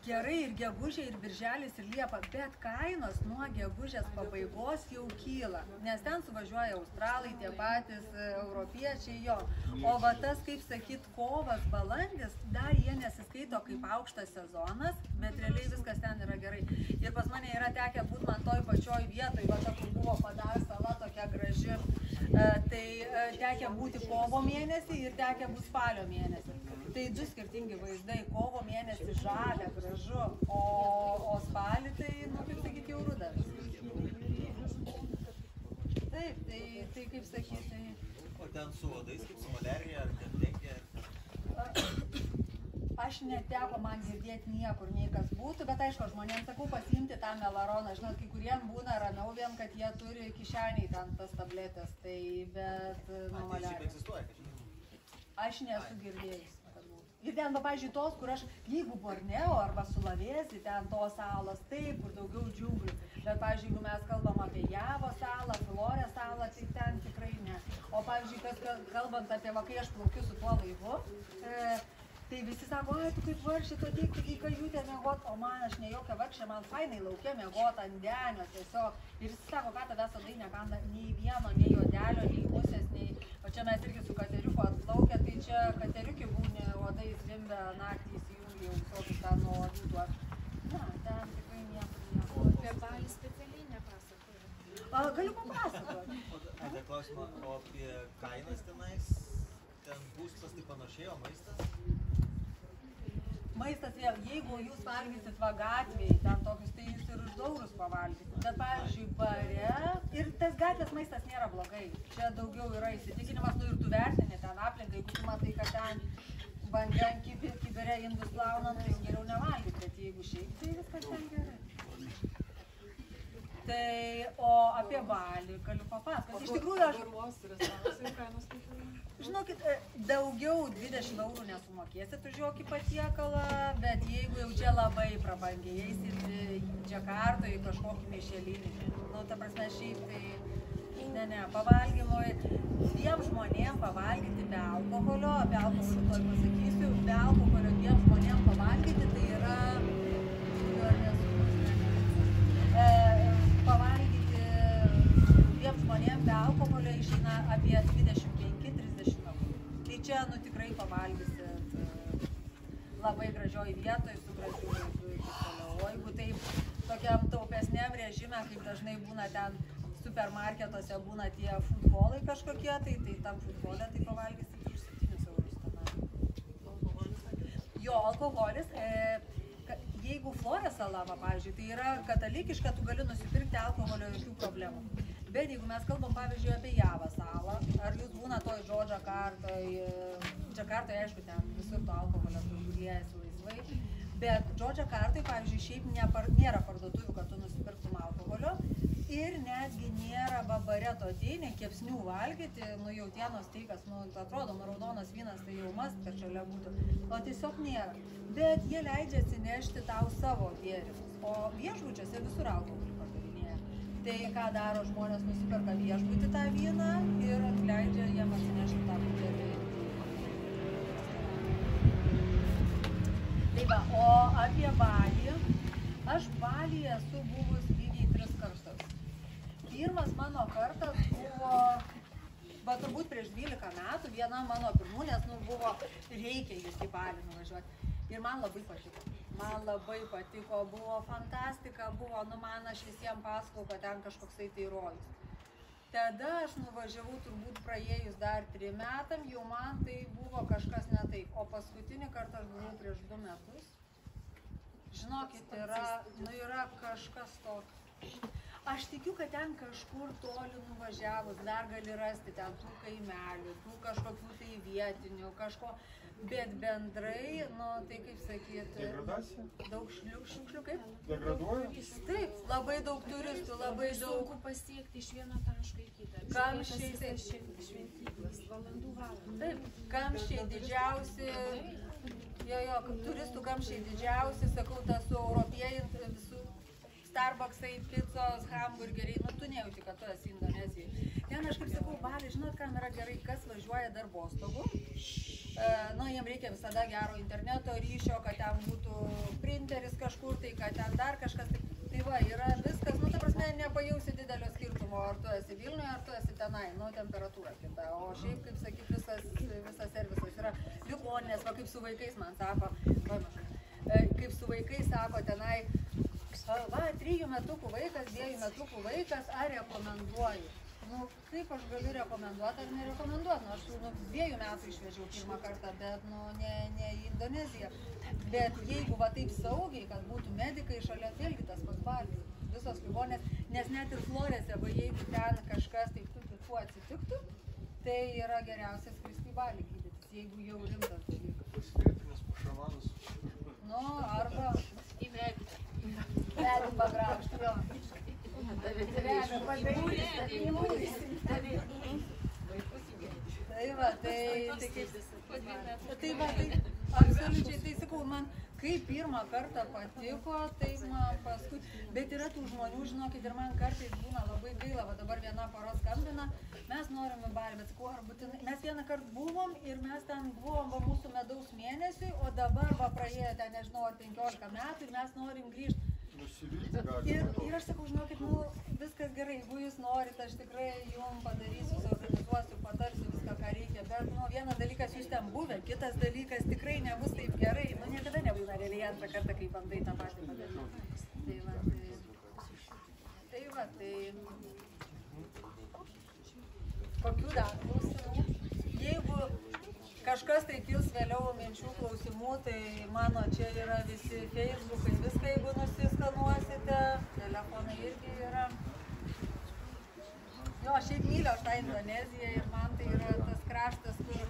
[SPEAKER 1] Gerai ir gegužė, ir birželis, ir liepa, bet kainos nuo gegužės pabaigos jau kyla, nes ten suvažiuoja australai, tie patys europiečiai jo. O va tas, kaip sakyt, kovas, balandis, dar jie nesiskaito kaip aukštas sezonas, bet realiai viskas ten yra gerai. Ir pas mane yra tekę būti man toj pačioj vietoj, va ta, kur buvo Padar sala, tokia graži, tai tekę būti kovo mėnesį ir tekę būti spalio mėnesį. Tai 2 skirtingi vaizdai, kovo mėnesį žalia, gražu, o spalį tai, kaip sakyt, jau ruda. Taip, tai kaip sakyt, tai...
[SPEAKER 7] O ten su uodais, kaip su maliarija ar ten dengė?
[SPEAKER 1] Aš neteko man girdėti niekur, nei kas būtų, bet aišku, žmonėms sakau pasiimti tą melaroną. Žinot, kai kuriem būna ramiau vien, kad jie turi kišeniai ten tas tabletės, tai bet nuo maliarijos. Aš nesu girdėjus. Ir ten, pavyzdžiui, tos, kur aš, jeigu Borneo arba Sulavėsi, ten tos salos, taip, kur daugiau džiunglių. Bet, pavyzdžiui, jeigu mes kalbam apie Javo salą, Florės salą, tai ten tikrai ne. O, pavyzdžiui, kalbant apie, kai aš plaukiu su tuo laivu, tai visi sako, tu kaip vargšė, tu ateik tik į kajutę miegot, o man aš ne jokia vargšė, man fainai laukia miegot ant denio tiesiog. Ir visi sako, ką tavęs odai nekanda nei vieno, nei jodelio, nei musės, nei... O čia mes irgi su kateriuku atplaukę, tai čia kateriukį būni, uodai zvimbia naktį įsijungia, jau visokius ten nuo odų duos. ten tikrai nieko.
[SPEAKER 2] Apie balį specialiai nepasakoju.
[SPEAKER 1] Galiu papasakoti.
[SPEAKER 7] Dar klausimą, o apie kainas tenais, ten būstas tai panašiai, o maistas?
[SPEAKER 1] Maistas vėl, jeigu jūs valgysit va gatvėje, ten tokius, tai jūs ir už eurus pavalgysit. Bet pavyzdžiui, bare, ir tas gatvės maistas nėra blogai. Čia daugiau yra įsitikinimas, nu ir tu vertini ten aplinką, jeigu tu matai, kad ten vandien kibire indus plaunam, tai geriau nevalgyti, bet jeigu šiaip, tai viskas ten gerai. Tai, o apie Balį galiu papasakoti. Iš tikrųjų, aš...
[SPEAKER 2] Varvos restoranuose kainos kaip yra?
[SPEAKER 1] Žinokit, daugiau 20 eurų nesumokėsit už jokį patiekalą, bet jeigu jau čia labai prabangiai eisit į Džakartą, į kažkokį mišelinį, nu, ta prasme, šiaip tai, ne, pavalgymui, dviem žmonėm pavalgyti be alkoholio, apie alkoholį tuoj pasakysiu, be alkoholio dviem žmonėm pavalgyti, tai yra, pavalgyti dviem žmonėm be alkoholio išeina apie 25-30 eurų. Tai čia, nu, tikrai pavalgysit labai gražioj vietoj, su gražiu vaizdu ir taip toliau. O jeigu taip tokiam taupesniam režime, kaip dažnai būna ten supermarketuose, būna tie futbolai kažkokie, tai tam futbolė tai pavalgysit už 7 eurus tenai. Jo, alkoholis. Jeigu Flores sala, pavyzdžiui, tai yra katalikiška, tu gali nusipirkti alkoholio jokių problemų. Bet jeigu mes kalbam, pavyzdžiui, apie Javą salą, ar jūs būna toj Džakartoje, aišku, ten visur to alkoholio liejasi laisvai, bet Džakartoje, pavyzdžiui, šiaip nėra parduotuvių, kad tu nusipirktum alkoholio ir netgi nėra babare to ateini, kepsnių valgyti, nu jautienos steikas, nu atrodo, nu raudonas vynas, tai jau mast, kad šalia būtų, o tiesiog nėra. Bet jie leidžia atsinešti tau savo gėrimus, o viešbučiuose visur alkoholį pardavinėja. Tai ką daro žmonės, nusiperka viešbutį tą vyną ir leidžia jiem atsinešti tą butelį. Tai va, o apie Balį, aš Balyje esu buvus lygiai 3 kartus. Pirmas mano kartas buvo, turbūt prieš 12 metų, viena mano pirmų, nes buvo, reikia jūs į Balį nuvažiuoti. Ir man labai patiko, buvo fantastika, buvo, nu man aš visiems pasakau, kad ten kažkoksai tai rojus. Tada aš nuvažiavau turbūt praėjus dar 3 metam, jau man tai buvo kažkas ne taip, o paskutinį kartą aš buvau prieš 2 metus. Žinokit, yra kažkas tokio. Aš tikiu, kad ten kažkur toli nuvažiavus, dar gali rasti ten tų kaimelių, tų kažkokių tai vietinių, kažko, bet bendrai, nu, tai kaip sakyti...
[SPEAKER 6] Degradacija?
[SPEAKER 1] Daug šiukšlių, kaip?
[SPEAKER 6] Degraduoja?
[SPEAKER 1] Taip, labai daug turistų, labai daug...
[SPEAKER 2] Sunku pasiekti iš vieno taško į kitą.
[SPEAKER 1] Kamščiai, taip.
[SPEAKER 2] Šventyklas, valandų.
[SPEAKER 1] Taip, kamščiai didžiausi, turistų kamščiai didžiausi, sakau, tas su europėjant visų Starbucksai, pizzos, hamburgeriai, nu tu nejauti, kad tu esi Indonezijai. Ten aš kaip sakau, Balį, žinot, kam yra gerai, kas važiuoja darbostogų. Nu, jiem reikia visada gero interneto ryšio, kad ten būtų printeris kažkur, tai kad ten dar kažkas. Tai va, yra viskas, nu, ta prasme, nepajausi didelio skirtumo, ar tu esi Vilniuje, ar tu esi tenai, nu, temperatūra kita. O šiaip, kaip sakyt, visas servisas yra ligoninės, va, kaip su vaikais man sako, kaip su vaikais sako tenai, va, 3 metukų vaikas, 2 metukų vaikas, ar rekomenduoju? Nu, kaip aš galiu rekomenduoti ar nerekomenduoti? Nu, aš 2 metų išvežiau pirmą kartą, bet, nu, ne į Indoneziją. Bet jeigu va taip saugiai, kad būtų medikai šalia, vėlgi tas pats Balis, visos ligonės, nes net ir Florėse, va, jeigu ten kažkas taip tu atsitiktų, tai yra geriausia skristi į Balį gydytis, jeigu jau rimtas dalykas.
[SPEAKER 6] Pasvietinės šamanus.
[SPEAKER 1] Nu, arba į medį. Medį pagraužti, jo. Tai va, tai kaip... Tai va, tai absoliučiai, tai sakau, man kaip pirmą kartą patiko, tai man paskui... Bet yra tų žmonių, žinokit, ir man kartais būna labai gaila, va dabar viena pora skambina, mes norim į Balį, bet sakau, ar būtinai... Mes vieną kartą buvom ir mes ten buvom va mūsų medaus mėnesiui, o dabar va praėjo ten, nežinau, ar 15 metų ir mes norim grįžti. Ir aš sakau, žinokit, nu, viskas gerai. gerai, jeigu jūs norit, aš tikrai jums padarysiu, suorganizuosiu, patarsiu viską, ką reikia, bet, nu, vienas dalykas jūs ten buvę, kitas dalykas tikrai nebus taip gerai, nu, niekada nebūna realiai antrą kartą, kai bandai tą patį padaryti. Tai va, kokių dar klausimų? Jeigu kažkas tai kils vėliau minčių klausimų, tai mano čia yra visi Facebookai, viską jeigu nusiskanuosite, telefonai irgi yra. Jo, šiaip myliu aš tą Indoneziją ir man tai yra tas kraštas, kur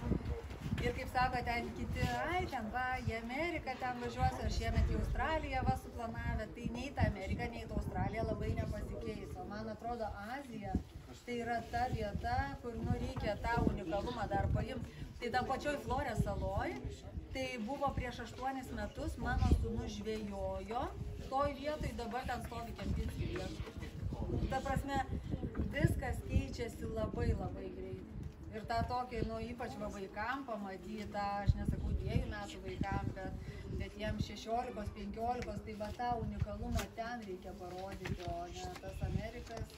[SPEAKER 1] ir kaip sako, ten kiti, ai, ten va, į Ameriką ten važiuosiu, aš šiemet į Australiją va suplanavę, tai nei ta Amerika, nei ta Australija labai nepasikeis, o man atrodo Azija, tai yra ta vieta, kur nu reikia tą unikalumą dar paimti. Tai tam pačioj Florės saloj, tai buvo prieš 8 metus, mano sūnus žvejojo, toj vietoj dabar ten stovi Kempinski viešbutis. Ta prasme, viskas keičiasi labai labai greitai. Ir tą tokį, nu, ypač va vaikam pamatyti, tą, aš nesakau 2 metų vaikam, bet jiems 16, 15, tai va tą unikalumą ten reikia parodyti, o ne tas Amerikas